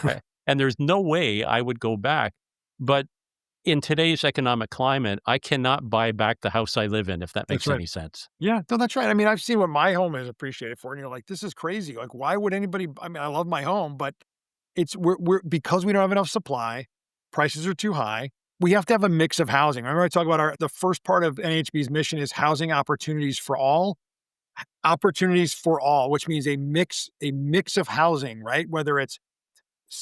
Right? And there's no way I would go back. But in today's economic climate, I cannot buy back the house I live in, if that That's makes right. any sense. Yeah, no, that's right. I mean, I've seen what my home is appreciated for, and you're like, this is crazy. Like, why would anybody? I mean, I love my home, but we're because we don't have enough supply, prices are too high. We have to have a mix of housing. Remember, I talk about the first part of NHB's mission is housing opportunities for all. Opportunities for all, which means a mix of housing, right? Whether it's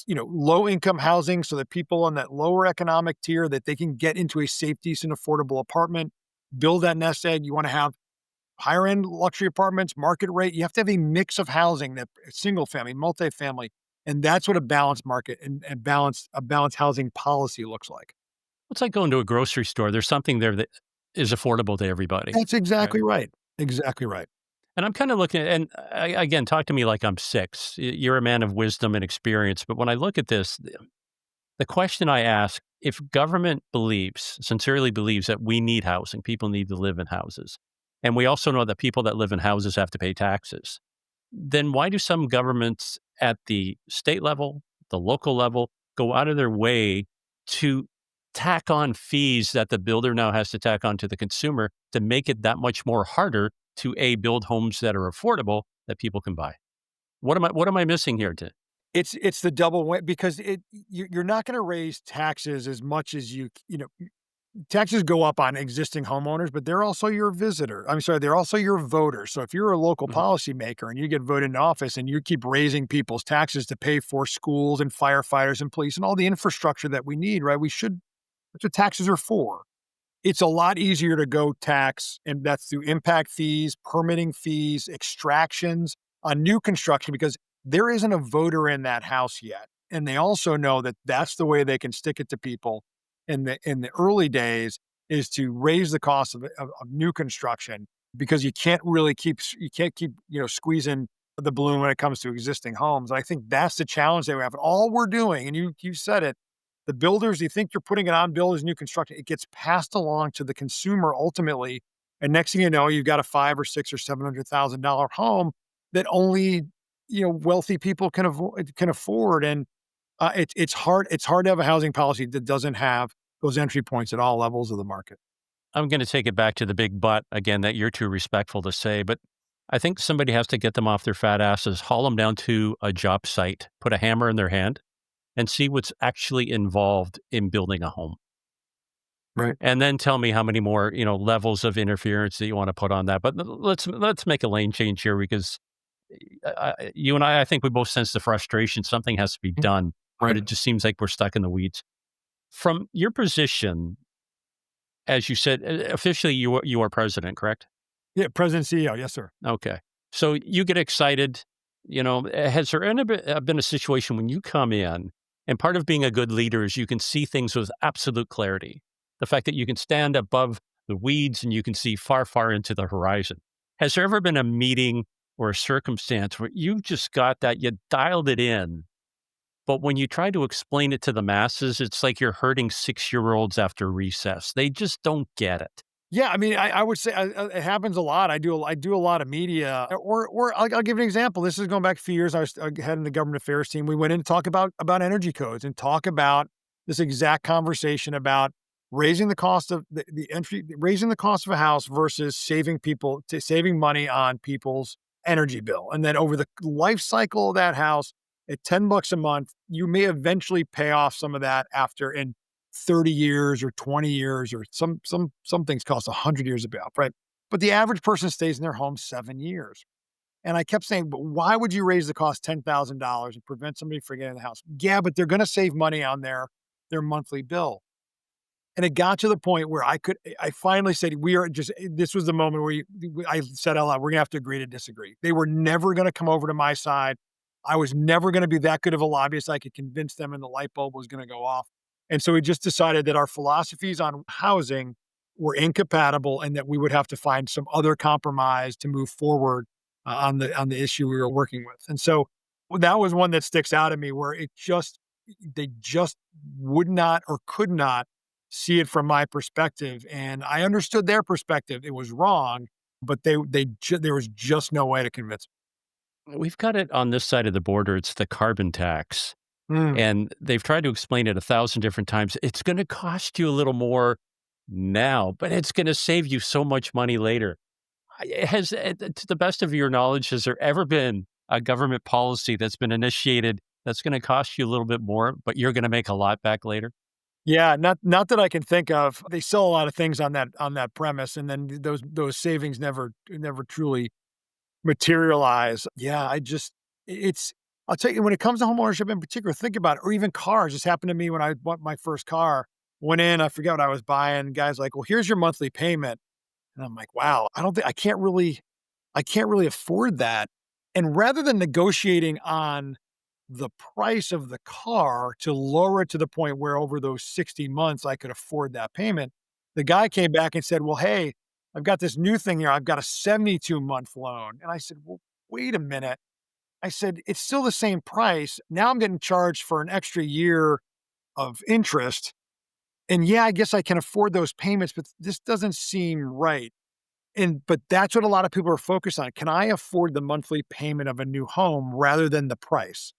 low income housing, so that people on that lower economic tier that they can get into a safe, decent, affordable apartment, build that nest egg. You want to have higher end luxury apartments, market rate. You have to have a mix of housing, that single family, multifamily, and that's what a balanced market and a balanced housing policy looks like. It's like going to a grocery store. There's something there that is affordable to everybody. That's exactly right. Exactly right. And I'm kind of looking at, and again, talk to me like I'm six. You're a man of wisdom and experience. But when I look at this, the question I ask, if government sincerely believes that we need housing, people need to live in houses, and we also know that people that live in houses have to pay taxes, then why do some governments at the state level, the local level, go out of their way to tack on fees that the builder now has to tack on to the consumer to make it that much more harder to build homes that are affordable that people can buy. What am I missing here? It's the double win because you're not gonna raise taxes as much as taxes go up on existing homeowners, but they're also your visitor. I'm sorry, they're also your voters. So if you're a local Mhm. policymaker and you get voted into office and you keep raising people's taxes to pay for schools and firefighters and police and all the infrastructure that we need, right? That's what taxes are for. It's a lot easier to go tax, and that's through impact fees, permitting fees, extractions on new construction because there isn't a voter in that house yet. And they also know that that's the way they can stick it to people in the early days is to raise the cost of new construction because you can't keep squeezing the balloon when it comes to existing homes. I think that's the challenge that we have. And all we're doing, and you said it, the builders, you think you're putting it on builders, new construction, it gets passed along to the consumer ultimately. And next thing you know, you've got a five or six or $700,000 home that only wealthy people can afford. And it's hard. It's hard to have a housing policy that doesn't have those entry points at all levels of the market. I'm going to take it back to the big but again that you're too respectful to say, but I think somebody has to get them off their fat asses, haul them down to a job site, put a hammer in their hand, and see what's actually involved in building a home. Right. And then tell me how many more, levels of interference that you want to put on that. But let's make a lane change here because you and I think we both sense the frustration. Something has to be done, but Right. it just seems like we're stuck in the weeds. From your position, as you said, officially you are president, correct? Yeah. President CEO. Yes, sir. Okay. So you get excited. Has there been a situation when you come in, and part of being a good leader is you can see things with absolute clarity. The fact that you can stand above the weeds and you can see far, far into the horizon. Has there ever been a meeting or a circumstance where you just got that, you dialed it in, but when you try to explain it to the masses, it's like you're herding 6-year-olds after recess. They just don't get it. Yeah, I mean, I would say it happens a lot. I do a lot of media, or I'll give you an example. This is going back a few years. I was heading the government affairs team. We went in to talk about energy codes and talk about this exact conversation about raising the cost of the entry, raising the cost of a house versus saving money on people's energy bill, and then over the life cycle of that house, at $10 a month, you may eventually pay off some of that after in 30 years or 20 years or some things cost 100 years to pay off, right? But the average person stays in their home 7 years. And I kept saying, "But why would you raise the cost $10,000 and prevent somebody from getting the house?" Yeah, but they're gonna save money on their monthly bill. And it got to the point where I finally said, "We are just," this was the moment where I said out loud, "We're gonna have to agree to disagree." They were never gonna come over to my side. I was never gonna be that good of a lobbyist. I could convince them and the light bulb was gonna go off. And so we just decided that our philosophies on housing were incompatible and that we would have to find some other compromise to move forward on the issue we were working with. And so that was one that sticks out at me where they just would not or could not see it from my perspective, and I understood their perspective. It was wrong, but there was just no way to convince We've got it on this side of the border. It's the carbon tax. them. And they've tried to explain it 1,000 different times. It's going to cost you a little more now, but it's going to save you so much money later. To the best of your knowledge, has there ever been a government policy that's been initiated that's going to cost you a little bit more, but you're going to make a lot back later? Yeah, not that I can think of. They sell a lot of things on that premise, and then those savings never truly materialize. Yeah, it's I'll tell you when it comes to homeownership in particular, think about it, or even cars. This happened to me when I bought my first car. Went in, I forgot what I was buying. Guy's like, "Well, here's your monthly payment," and I'm like, "Wow, I can't really afford that." And rather than negotiating on the price of the car to lower it to the point where over those 60 months I could afford that payment, the guy came back and said, "Well, hey, I've got this new thing here. I've got a 72-month loan." And I said, "Well, wait a minute." I said, "It's still the same price. Now I'm getting charged for an extra year of interest. And yeah, I guess I can afford those payments, but this doesn't seem right." But that's what a lot of people are focused on. Can I afford the monthly payment of a new home rather than the price?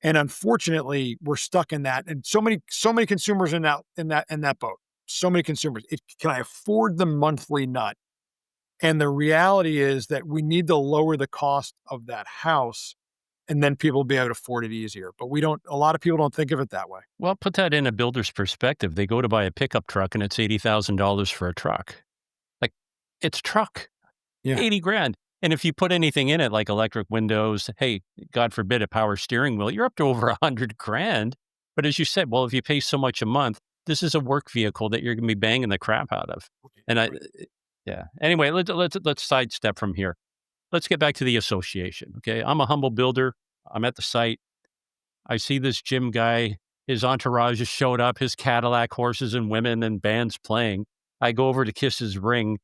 And unfortunately, we're stuck in that. And so many consumers in that boat. So many consumers. Can I afford the monthly nut? And the reality is that we need to lower the cost of that house, and then people will be able to afford it easier. But we don't, a lot of people don't think of it that way. Well, put that in a builder's perspective. They go to buy a pickup truck and it's $80,000 for a truck. Like, it's a truck, Yeah. 80 grand. And if you put anything in it, like electric windows, hey, God forbid, a power steering wheel, you're up to over 100 grand. But as you said, well, if you pay so much a month, this is a work vehicle that you're going to be banging the crap out of. And yeah. Anyway, let's sidestep from here. Let's get back to the association. Okay. I'm a humble builder. I'm at the site. I see this Jim guy. His entourage has showed up, his Cadillac, horses and women and bands playing. I go over to kiss his ring.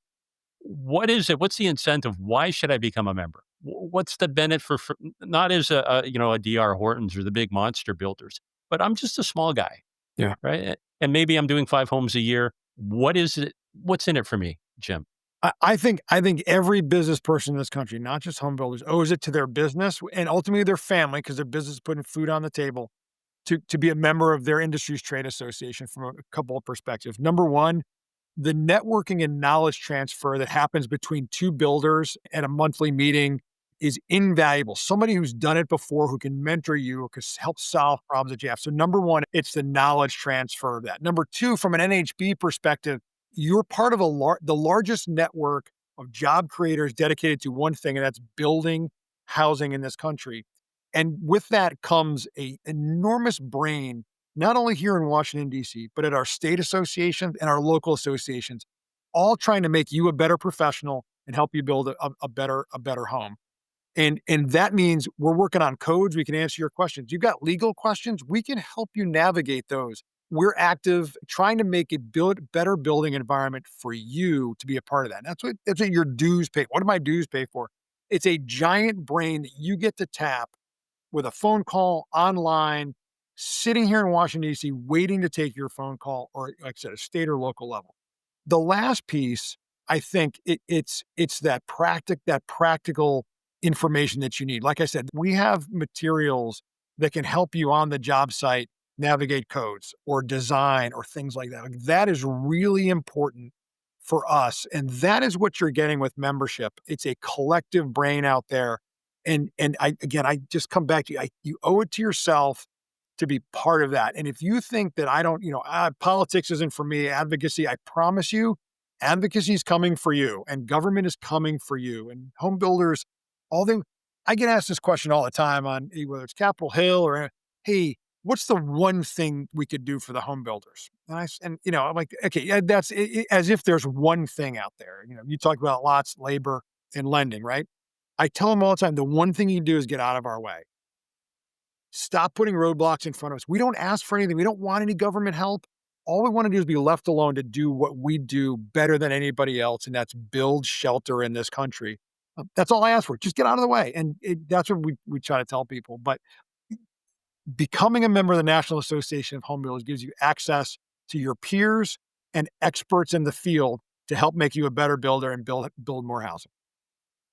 What is it? What's the incentive? Why should I become a member? What's the benefit for not as a DR Hortons or the big monster builders, but I'm just a small guy, Yeah. right? And maybe I'm doing 5 homes a year. What is it? What's in it for me, Jim? I think every business person in this country, not just home builders, owes it to their business and ultimately their family, because their business is putting food on the table, to be a member of their industry's trade association from a couple of perspectives. Number one, the networking and knowledge transfer that happens between two builders at a monthly meeting is invaluable. Somebody who's done it before, who can mentor you or can help solve problems that you have. So number one, it's the knowledge transfer of that. Number two, from an NHB perspective, you're part of the largest network of job creators dedicated to one thing, and that's building housing in this country. And with that comes a enormous brain, not only here in Washington, D.C., but at our state associations and our local associations, all trying to make you a better professional and help you build a better home. And that means we're working on codes. We can answer your questions. You've got legal questions. We can help you navigate those. We're active trying to make a better building environment for you to be a part of that. That's what your dues pay. What do my dues pay for? It's a giant brain that you get to tap with a phone call online, sitting here in Washington, D.C., waiting to take your phone call, or like I said, a state or local level. The last piece, I think it's that practical information that you need. Like I said, we have materials that can help you on the job site navigate codes or design or things like that. Like, that is really important for us, and that is what you're getting with membership. It's a collective brain out there, and I just come back to you. You owe it to yourself to be part of that. And if you think that I don't, politics isn't for me, advocacy, I promise you, advocacy is coming for you, and government is coming for you, and home builders, all they. I get asked this question all the time on whether it's Capitol Hill or, hey, what's the one thing we could do for the home builders? I'm like, okay, yeah, that's as if there's one thing out there. You talk about lots, labor, and lending, right? I tell them all the time, the one thing you do is get out of our way. Stop putting roadblocks in front of us. We don't ask for anything. We don't want any government help. All we want to do is be left alone to do what we do better than anybody else, and that's build shelter in this country. That's all I ask for. Just get out of the way. And that's what we try to tell people. But becoming a member of the National Association of Home Builders gives you access to your peers and experts in the field to help make you a better builder and build more housing.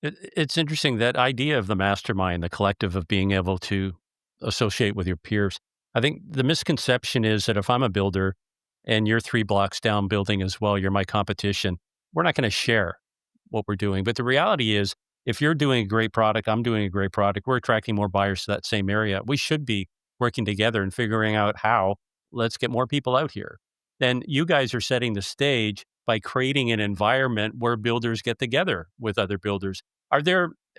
It's interesting, that idea of the mastermind, the collective, of being able to associate with your peers. I think the misconception is that if I'm a builder and you're 3 blocks down building as well, you're my competition, we're not going to share what we're doing. But the reality is, if you're doing a great product, I'm doing a great product, we're attracting more buyers to that same area. We should be working together and figuring out how, let's get more people out here. Then you guys are setting the stage by creating an environment where builders get together with other builders.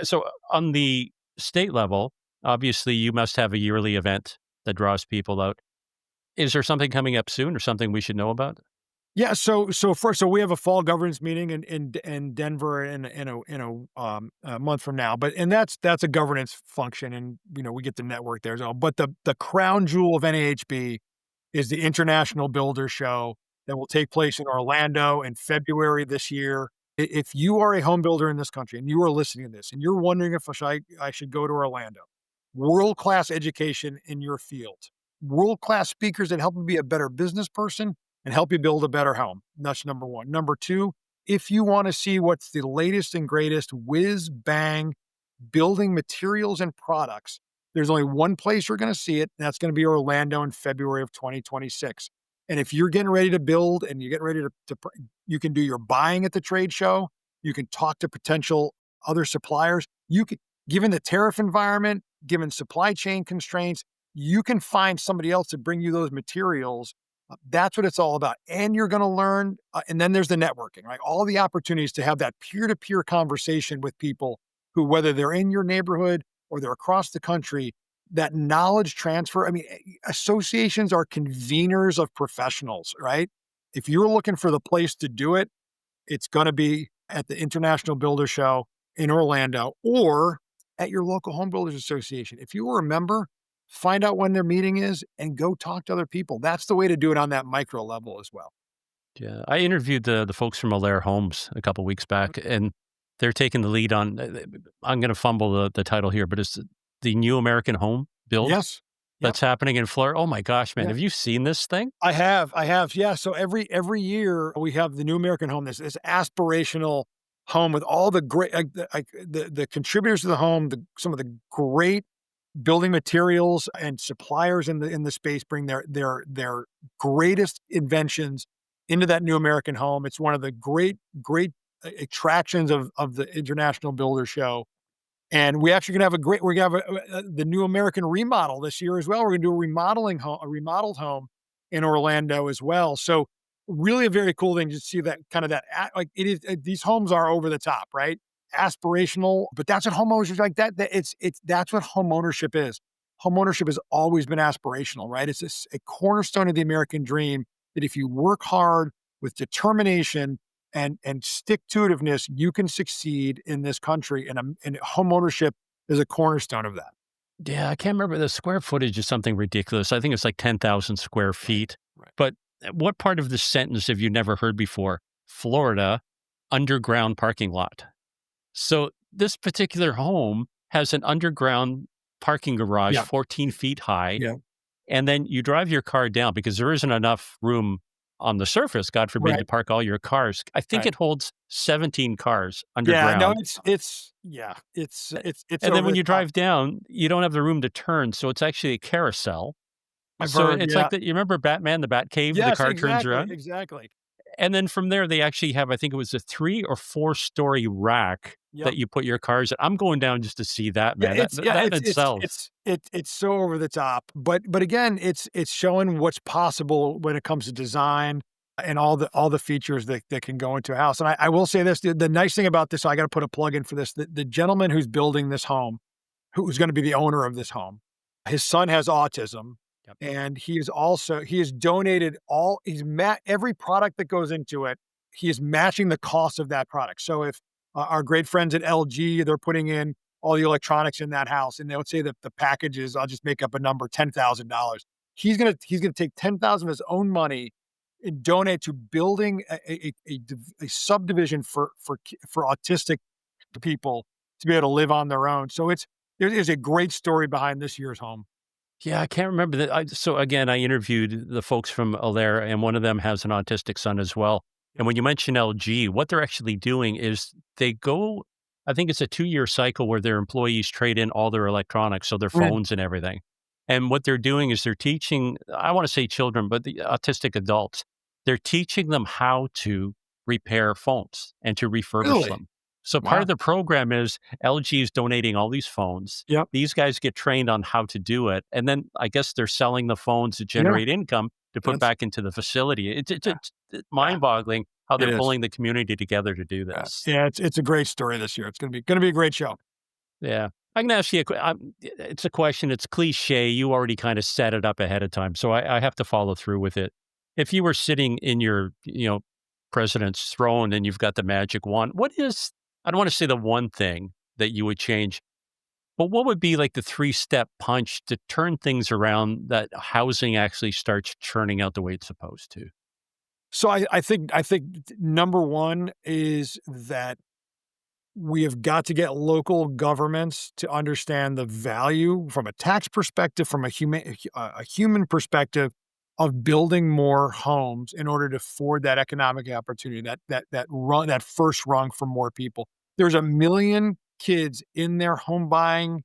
So on the state level, obviously you must have a yearly event that draws people out. Is there something coming up soon or something we should know about? Yeah, so we have a fall governance meeting in Denver in a month from now, and that's a governance function, and we get the network there as well. But the crown jewel of NAHB is the International Builder Show that will take place in Orlando in February this year. If you are a home builder in this country and you are listening to this and you're wondering if I should go to Orlando, world-class education in your field, world-class speakers that help you be a better business person and help you build a better home. That's number one. Number two, if you want to see what's the latest and greatest whiz bang building materials and products, there's only one place you're going to see it, and that's going to be Orlando in February of 2026. And if you're getting ready to build and you're getting ready you can do your buying at the trade show. You can talk to potential other suppliers. You can, given the tariff environment, given supply chain constraints, you can find somebody else to bring you those materials. That's what it's all about. And you're going to learn. And then there's the networking, right? All the opportunities to have that peer-to-peer conversation with people who, whether they're in your neighborhood or they're across the country, that knowledge transfer. I mean, associations are conveners of professionals, right? If you're looking for the place to do it, it's going to be at the International Builder Show in Orlando or at your local home builders association. If you were a member, find out when their meeting is and go talk to other people. That's the way to do it on that micro level as well. Yeah, I interviewed the folks from Allaire Homes a couple weeks back, and they're taking the lead on. I'm going to fumble the title here, but it's the New American Home Build Yes. Yep. that's happening in Florida. Oh my gosh, man! Yeah. Have you seen this thing? I have. Yeah. So every year we have the New American Home, this aspirational home with all the great, the contributors to the home, some of the great building materials and suppliers in the space bring their greatest inventions into that New American Home. It's one of the great attractions of the International Builder Show. And we actually gonna have we're gonna have the New American remodel this year as well. We're gonna do a remodeled home in Orlando as well. So really a very cool thing to see that kind of like it is. These homes are over the top, right? Aspirational, but that's what homeownership like that's what homeownership is. Homeownership has always been aspirational, right? It's a cornerstone of the American dream that if you work hard with determination and stick-to-itiveness, you can succeed in this country, and homeownership is a cornerstone of that. Yeah, I can't remember the square footage is something ridiculous. I think it's like 10,000 square feet. Right. But what part of the sentence have you never heard before? Florida underground parking lot. So this particular home has an underground parking garage, Yeah. 14 feet high. Yeah. And then you drive your car down because there isn't enough room on the surface, God forbid, to Right. park all your cars. I think Right. it holds 17 cars Yeah, no, underground. it's And then over when the you top. drive down, you don't have the room to turn. So it's actually a carousel. I've So heard, it's yeah. like you remember Batman, the Bat Cave, the Yes, car turns exactly, around? exactly. And then from there, they actually have, I think it was a 3 or 4 story rack Yep. that you put your cars in. I'm going down just to see that, Yeah, man. That in itself. it's so over the top, but again, it's showing what's possible when it comes to design and all the features that can go into a house. And I will say this, the nice thing about this, so I gotta put a plug in for this, the gentleman who's building this home, who's gonna be the owner of this home, his son has autism, Yep. and he has donated every product that goes into it, he is matching the cost of that product. So if our great friends at LG, they're putting in all the electronics in that house, and they would say that the package is, I'll just make up a number, $10,000. He's gonna take 10,000 of his own money and donate to building a subdivision for autistic people to be able to live on their own. So there's a great story behind this year's home. Yeah, I can't remember that. So again, I interviewed the folks from Allaire, and one of them has an autistic son as well. And when you mention LG, what they're actually doing is they go, I think it's a 2-year cycle where their employees trade in all their electronics, so their Mm. phones and everything. And what they're doing is they're teaching, I want to say children, but the autistic adults, they're teaching them how to repair phones and to refurbish Really? them. So part Wow. of the program is LG is donating all these phones. Yep. These guys get trained on how to do it. And then I guess they're selling the phones to Yeah. generate income to put That's back into the facility. yeah, It's yeah, mind boggling how it they're is. pulling the community together to do Yeah. this. Yeah, it's a great story this year. It's gonna be a great show. Yeah. I can ask you it's a question. It's cliche. You already kind of set it up ahead of time. So I have to follow through with it. If you were sitting in your, president's throne and you've got the magic wand, what is, I don't want to say the one thing that you would change, but what would be like the 3-step punch to turn things around that housing actually starts churning out the way it's supposed to? So I think number one is that we have got to get local governments to understand the value from a tax perspective, from a human perspective, of building more homes in order to afford that economic opportunity, that first rung for more people. There's 1 million kids in their home buying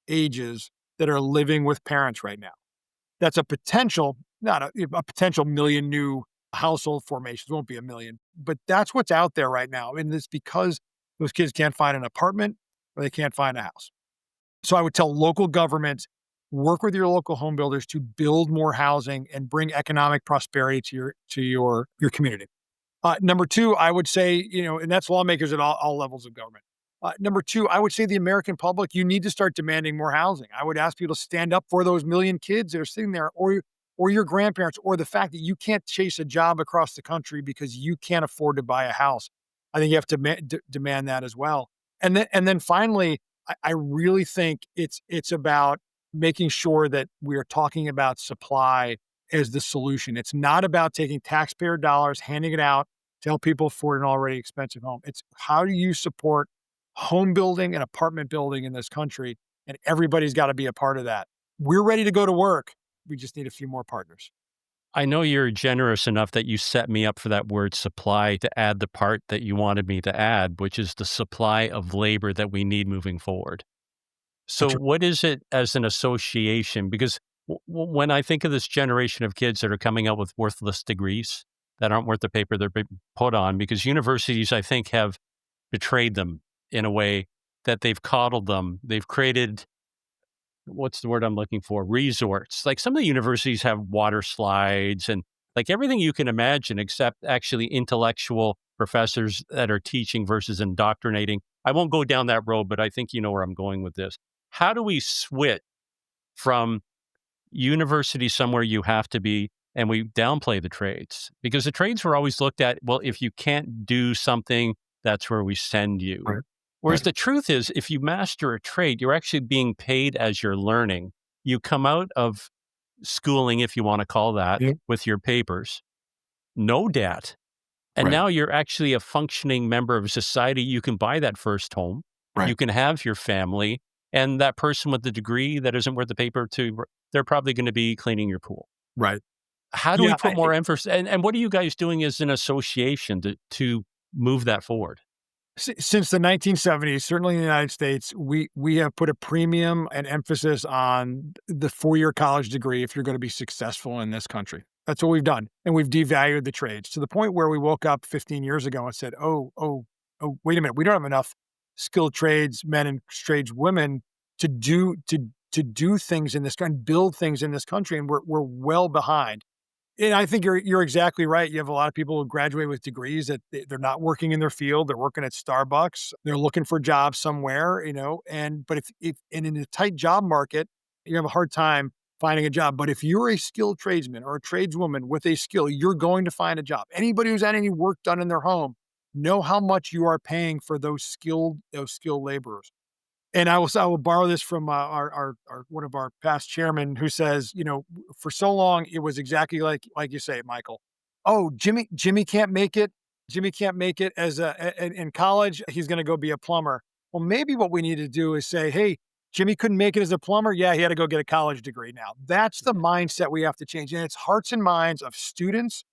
ages that are living with parents right now. That's a potential, not a potential million new household formations. Won't be 1 million, but that's what's out there right now. And it's because those kids can't find an apartment or they can't find a house. So I would tell local governments, work with your local home builders to build more housing and bring economic prosperity to your community. Number two, I would say, and that's lawmakers at all levels of government. Number two, I would say the American public, you need to start demanding more housing. I would ask people to stand up for those 1 million kids that are sitting there, or your grandparents, or the fact that you can't chase a job across the country because you can't afford to buy a house. I think you have to demand that as well. And then finally, I really think it's about making sure that we are talking about supply as the solution. It's not about taking taxpayer dollars, handing it out to help people afford an already expensive home. It's how do you support home building and apartment building in this country? And everybody's got to be a part of that. We're ready to go to work. We just need a few more partners. I know you're generous enough that you set me up for that word supply to add the part that you wanted me to add, which is the supply of labor that we need moving forward. So That's right. what is it as an association? Because when I think of this generation of kids that are coming out with worthless degrees that aren't worth the paper they're being put on, because universities, I think, have betrayed them in a way that they've coddled them. They've created, what's the word I'm looking for? Resorts. Like some of the universities have water slides and like everything you can imagine, except actually intellectual professors that are teaching versus indoctrinating. I won't go down that road, but I think you know where I'm going with this. How do we switch from university somewhere you have to be and we downplay the trades? Because the trades were always looked at, well, if you can't do something, that's where we send you. Right. Whereas Right. the truth is, if you master a trade, you're actually being paid as you're learning. You come out of schooling, if you want to call that, Yeah. with your papers, no debt. And Right. now you're actually a functioning member of society. You can buy that first home. Right. You can have your family. And that person with the degree that isn't worth the paper they're probably going to be cleaning your pool. Right. How do we Yeah. put more emphasis? And what are you guys doing as an association to move that forward? Since the 1970s, certainly in the United States, we have put a premium and emphasis on the 4-year college degree if you're going to be successful in this country. That's what we've done. And we've devalued the trades to the point where we woke up 15 years ago and said, oh, wait a minute. We don't have enough skilled tradesmen and tradeswomen to do things in this country and build things in this country. And we're well behind. And I think you're exactly right. You have a lot of people who graduate with degrees that they're not working in their field. They're working at Starbucks. They're looking for jobs somewhere, but and in a tight job market, you have a hard time finding a job. But if you're a skilled tradesman or a tradeswoman with a skill, you're going to find a job. Anybody who's had any work done in their home know how much you are paying for those skilled laborers. And I will borrow this from our one of our past chairmen who says, for so long it was exactly like you say, Michael. Oh, Jimmy can't make it. Jimmy can't make it in college. He's going to go be a plumber. Well, maybe what we need to do is say, hey, Jimmy couldn't make it as a plumber. Yeah, he had to go get a college degree now. That's the mindset we have to change. And it's hearts and minds of students,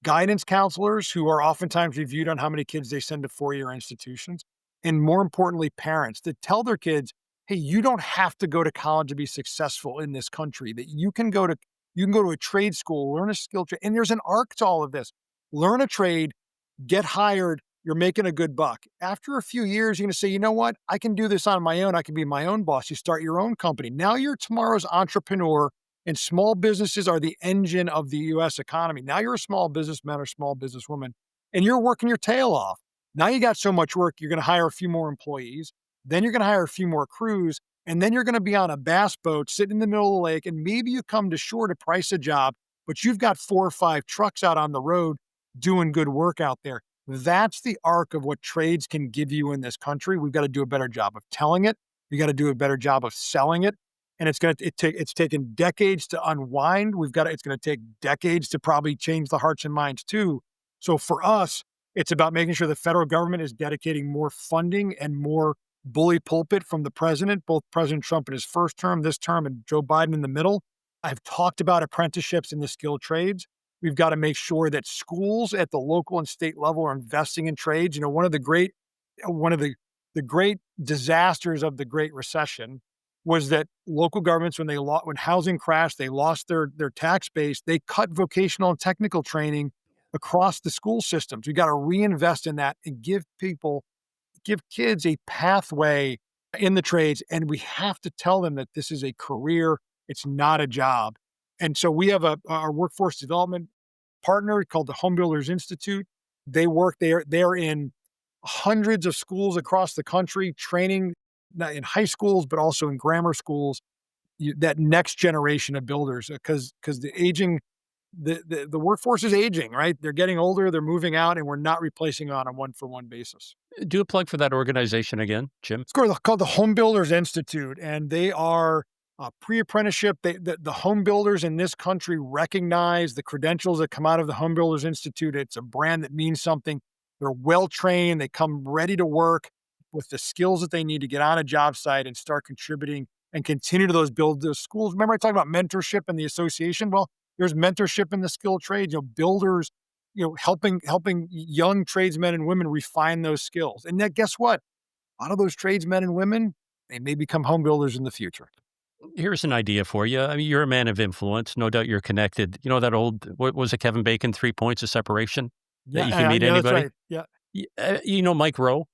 guidance counselors who are oftentimes reviewed on how many kids they send to 4-year institutions, and more importantly, parents that tell their kids, hey, you don't have to go to college to be successful in this country, that you can go to a trade school, learn a skill trade. And there's an arc to all of this. Learn a trade, get hired, you're making a good buck. After a few years, you're going to say, you know what? I can do this on my own. I can be my own boss. You start your own company. Now you're tomorrow's entrepreneur, and small businesses are the engine of the U.S. economy. Now you're a small businessman or small businesswoman, and you're working your tail off. Now you got so much work, you're going to hire a few more employees. Then you're going to hire a few more crews. And then you're going to be on a bass boat sitting in the middle of the lake. And maybe you come to shore to price a job, but you've got 4 or 5 trucks out on the road doing good work out there. That's the arc of what trades can give you in this country. We've got to do a better job of telling it. We got to do a better job of selling it. And it's taken decades to unwind. It's going to take decades to probably change the hearts and minds too. So for us, it's about making sure the federal government is dedicating more funding and more bully pulpit from the president, both President Trump in his first term, this term, and Joe Biden in the middle, I've talked about apprenticeships in the skilled trades. We've got to make sure that schools at the local and state level are investing in trades. One of the great disasters of the Great Recession was that local governments, when housing crashed, they lost their tax base. They cut vocational and technical training across the school systems. We got to reinvest in that and give kids a pathway in the trades, and we have to tell them that this is a career, it's not a job. And so we have our workforce development partner called the Home Builders Institute. They're in hundreds of schools across the country, training not in high schools, but also in grammar schools, that next generation of builders, because the workforce is aging, right? They're getting older, they're moving out, and we're not replacing on a one-for-one basis. Do a plug for that organization again, Jim. It's called the Home Builders Institute, and they are pre-apprenticeship. The home builders in this country recognize the credentials that come out of the Home Builders Institute. It's a brand that means something. They're well-trained. They come ready to work with the skills that they need to get on a job site and start contributing and continue to build those schools. Remember I talked about mentorship in the association? Well, there's mentorship in the skilled trades, builders, helping young tradesmen and women refine those skills. And then guess what? A lot of those tradesmen and women, they may become home builders in the future. Here's an idea for you. I mean, you're a man of influence. No doubt you're connected. You know that old, what was it, Kevin Bacon, 3 points of separation? That you can meet Yeah, that's anybody? right. Yeah. You know Mike Rowe?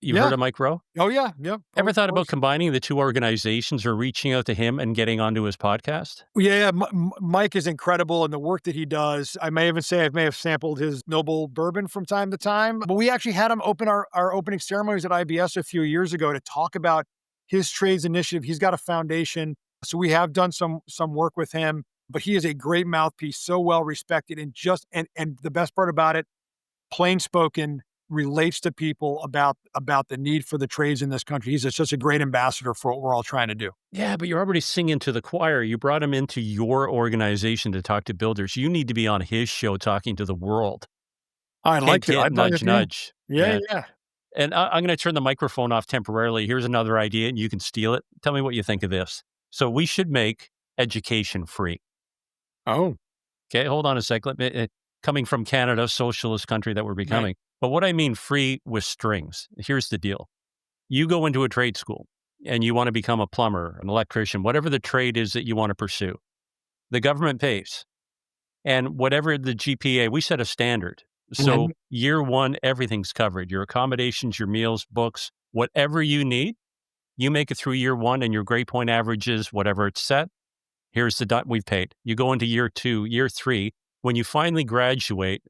You've Yeah. heard of Mike Rowe? Oh, yeah. Yep. Ever Of thought about course. combining the two organizations or reaching out to him and getting onto his podcast? Yeah, Mike is incredible in the work that he does. I may even say I may have sampled his noble bourbon from time to time, but we actually had him open our opening ceremonies at IBS a few years ago to talk about his trades initiative. He's got a foundation, so we have done some work with him, but he is a great mouthpiece, so well respected, and the best part about it, plain spoken, relates to people about the need for the trades in this country. He's such a great ambassador for what we're all trying to do. Yeah, but you're already singing to the choir. You brought him into your organization to talk to builders. You need to be on his show talking to the world. I'd like Hint, to. hint, I'd like nudge, to. Yeah. nudge. Yeah, yeah. And I'm going to turn the microphone off temporarily. Here's another idea, and you can steal it. Tell me what you think of this. So we should make education free. Oh, Okay, hold on a sec. Coming from Canada, socialist country that we're right. becoming. But what I mean free with strings. Here's the deal. You go into a trade school and you want to become a plumber, an electrician, whatever the trade is that you want to pursue. The government pays. And whatever the GPA, we set a standard. So Mhm. year one, everything's covered. Your accommodations, your meals, books, whatever you need, you make it through year one and your grade point average is whatever it's set. Here's the dot we've paid. You go into year two, year three, when you finally graduate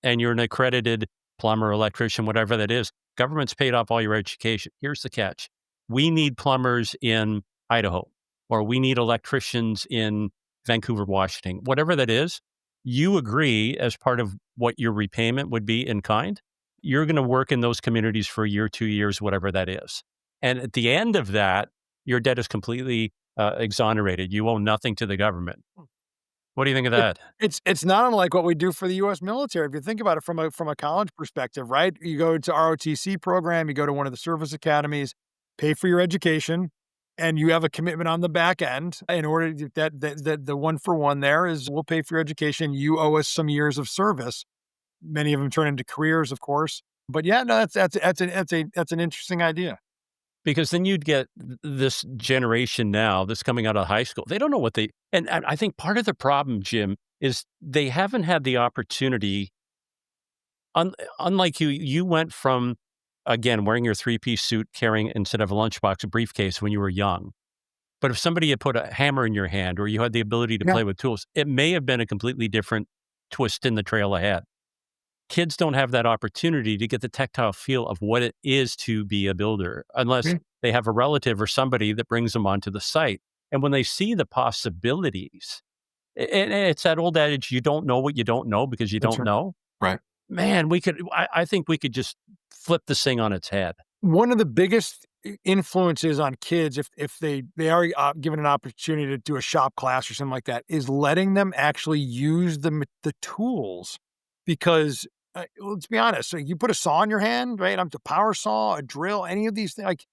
and you're an accredited plumber, electrician, whatever that is, government's paid off all your education. Here's the catch. We need plumbers in Idaho, or we need electricians in Vancouver, Washington, whatever that is. You agree as part of what your repayment would be in kind. You're going to work in those communities for a year, 2 years, whatever that is. And at the end of that, your debt is completely exonerated. You owe nothing to the government. What do you think of It that? it's not unlike what we do for the US military. If you think about it from a college perspective, right? You go to ROTC program, you go to one of the service academies, pay for your education, and you have a commitment on the back end in order to that the one for one there is we'll pay for your education. You owe us some years of service. Many of them turn into careers, of course. But yeah, no, that's an interesting idea. Because then you'd get this generation now that's coming out of high school. They don't know what and I think part of the problem, Jim, is they haven't had the opportunity. Unlike you, you went from, again, wearing your three-piece suit, carrying instead of a lunchbox, a briefcase when you were young. But if somebody had put a hammer in your hand or you had the ability to Yeah. play with tools, it may have been a completely different twist in the trail ahead. Kids don't have that opportunity to get the tactile feel of what it is to be a builder unless Yeah. they have a relative or somebody that brings them onto the site. And when they see the possibilities, and it's that old adage, you don't know what you don't know because you That's don't right. know. Right. Man, I think we could just flip this thing on its head. One of the biggest influences on kids, if they are given an opportunity to do a shop class or something like that, is letting them actually use the tools. Because let's be honest, so you put a saw in your hand, right? I'm the power saw, a drill, any of these things, like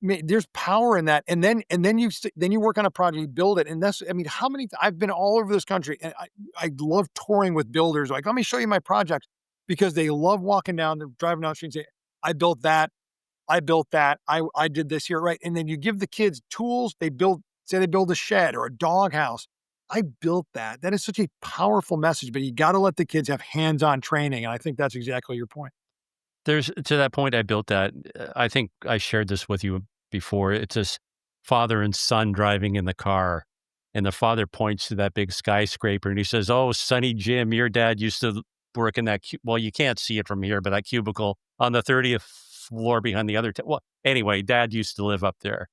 there's power in that. And then you work on a project, you build it. And how many, I've been all over this country, and I love touring with builders. Like, let me show you my project, because they love walking down, driving down the street and say, I built that. I built that. I did this here. Right. And then you give the kids tools. They build a shed or a dog house. I built that. That is such a powerful message, but you got to let the kids have hands-on training. And I think that's exactly your point. There's to that point, I built that. I think I shared this with you before. It's this father and son driving in the car, and the father points to that big skyscraper and he says, "Oh, Sonny Jim, your dad used to work in that." Well, you can't see it from here, but that cubicle on the 30th floor behind the other. Well, anyway, dad used to live up there.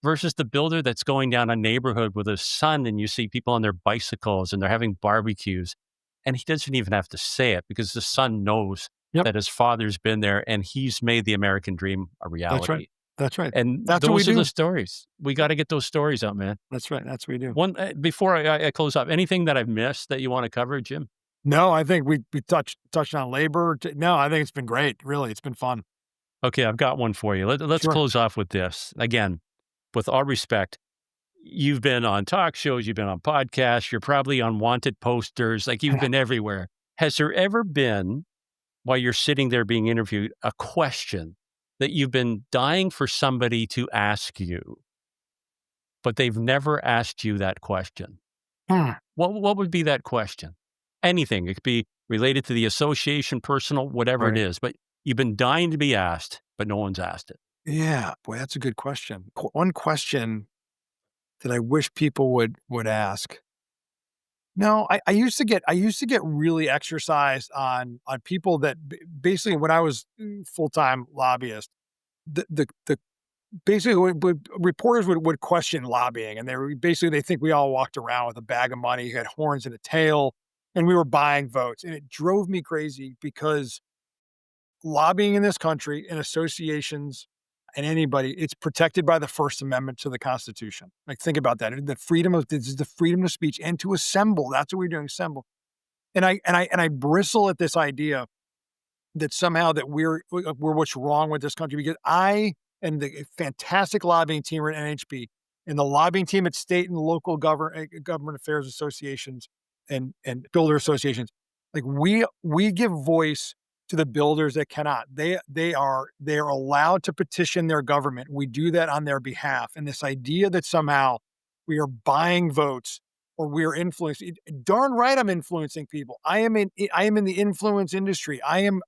Versus the builder that's going down a neighborhood with his son, and you see people on their bicycles and they're having barbecues, and he doesn't even have to say it because the son knows Yep. that his father's been there and he's made the American dream a reality. That's right. That's right. And That's what we those are do. the stories. We got to get those stories out, man. That's right. That's what we do. One before I close up, anything that I've missed that you want to cover, Jim? No, I think we touched on labor. No, I think it's been great. Really, it's been fun. Okay, I've got one for you. Let's Sure. close off with this. Again, with all respect, you've been on talk shows, you've been on podcasts, you're probably on wanted posters, like you've been everywhere. Has there ever been, while you're sitting there being interviewed, a question that you've been dying for somebody to ask you, but they've never asked you that question? What would be that question? Anything. It could be related to the association, personal, whatever it is, but you've been dying to be asked, but no one's asked it. Yeah, boy, that's a good question. One question that I wish people would ask. No, I used to get really exercised on people that basically, when I was full-time lobbyist, the basically reporters would question lobbying, and they think we all walked around with a bag of money, had horns and a tail, and we were buying votes, and it drove me crazy because lobbying in this country and associations and anybody, it's protected by the First Amendment to the Constitution. Like, think about that. This is the freedom of speech and to assemble. That's what we're doing, assemble. And I bristle at this idea that somehow that we're what's wrong with this country, because I and the fantastic lobbying team at NAHB and the lobbying team at state and local government affairs associations and builder associations, like we give voice to the builders that cannot. They are allowed to petition their government. We do that on their behalf. And this idea that somehow we are buying votes or we are influencing, darn right, I'm influencing people. I am in the influence industry. I'm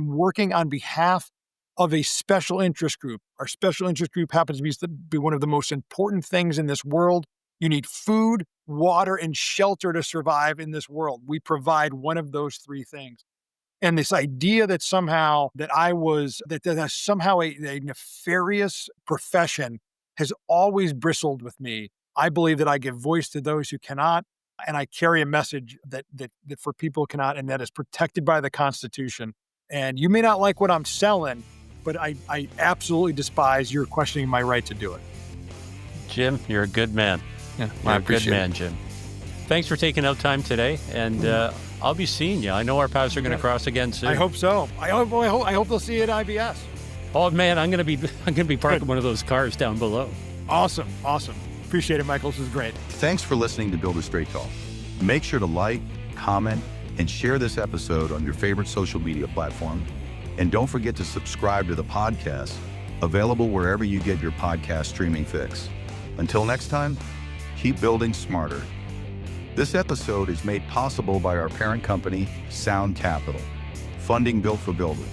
working on behalf of a special interest group. Our special interest group happens to be one of the most important things in this world. You need food, water, and shelter to survive in this world. We provide one of those three things. And this idea that somehow that that's somehow a nefarious profession has always bristled with me. I believe that I give voice to those who cannot, and I carry a message that for people who cannot, and that is protected by the Constitution. And you may not like what I'm selling, but I absolutely despise your questioning my right to do it. Jim, you're a good man. Yeah, you're a good man, Jim. Thanks for taking out time today, and I'll be seeing you. I know our paths are going to cross again soon. I hope so. I hope they'll see you at IBS. Oh man, I'm going to be parking one of those cars down below. Awesome. Appreciate it, Michael. This was great. Thanks for listening to Builder Straight Talk. Make sure to like, comment, and share this episode on your favorite social media platform. And don't forget to subscribe to the podcast, available wherever you get your podcast streaming fix. Until next time, keep building smarter. This episode is made possible by our parent company, Sound Capital, funding built for builders.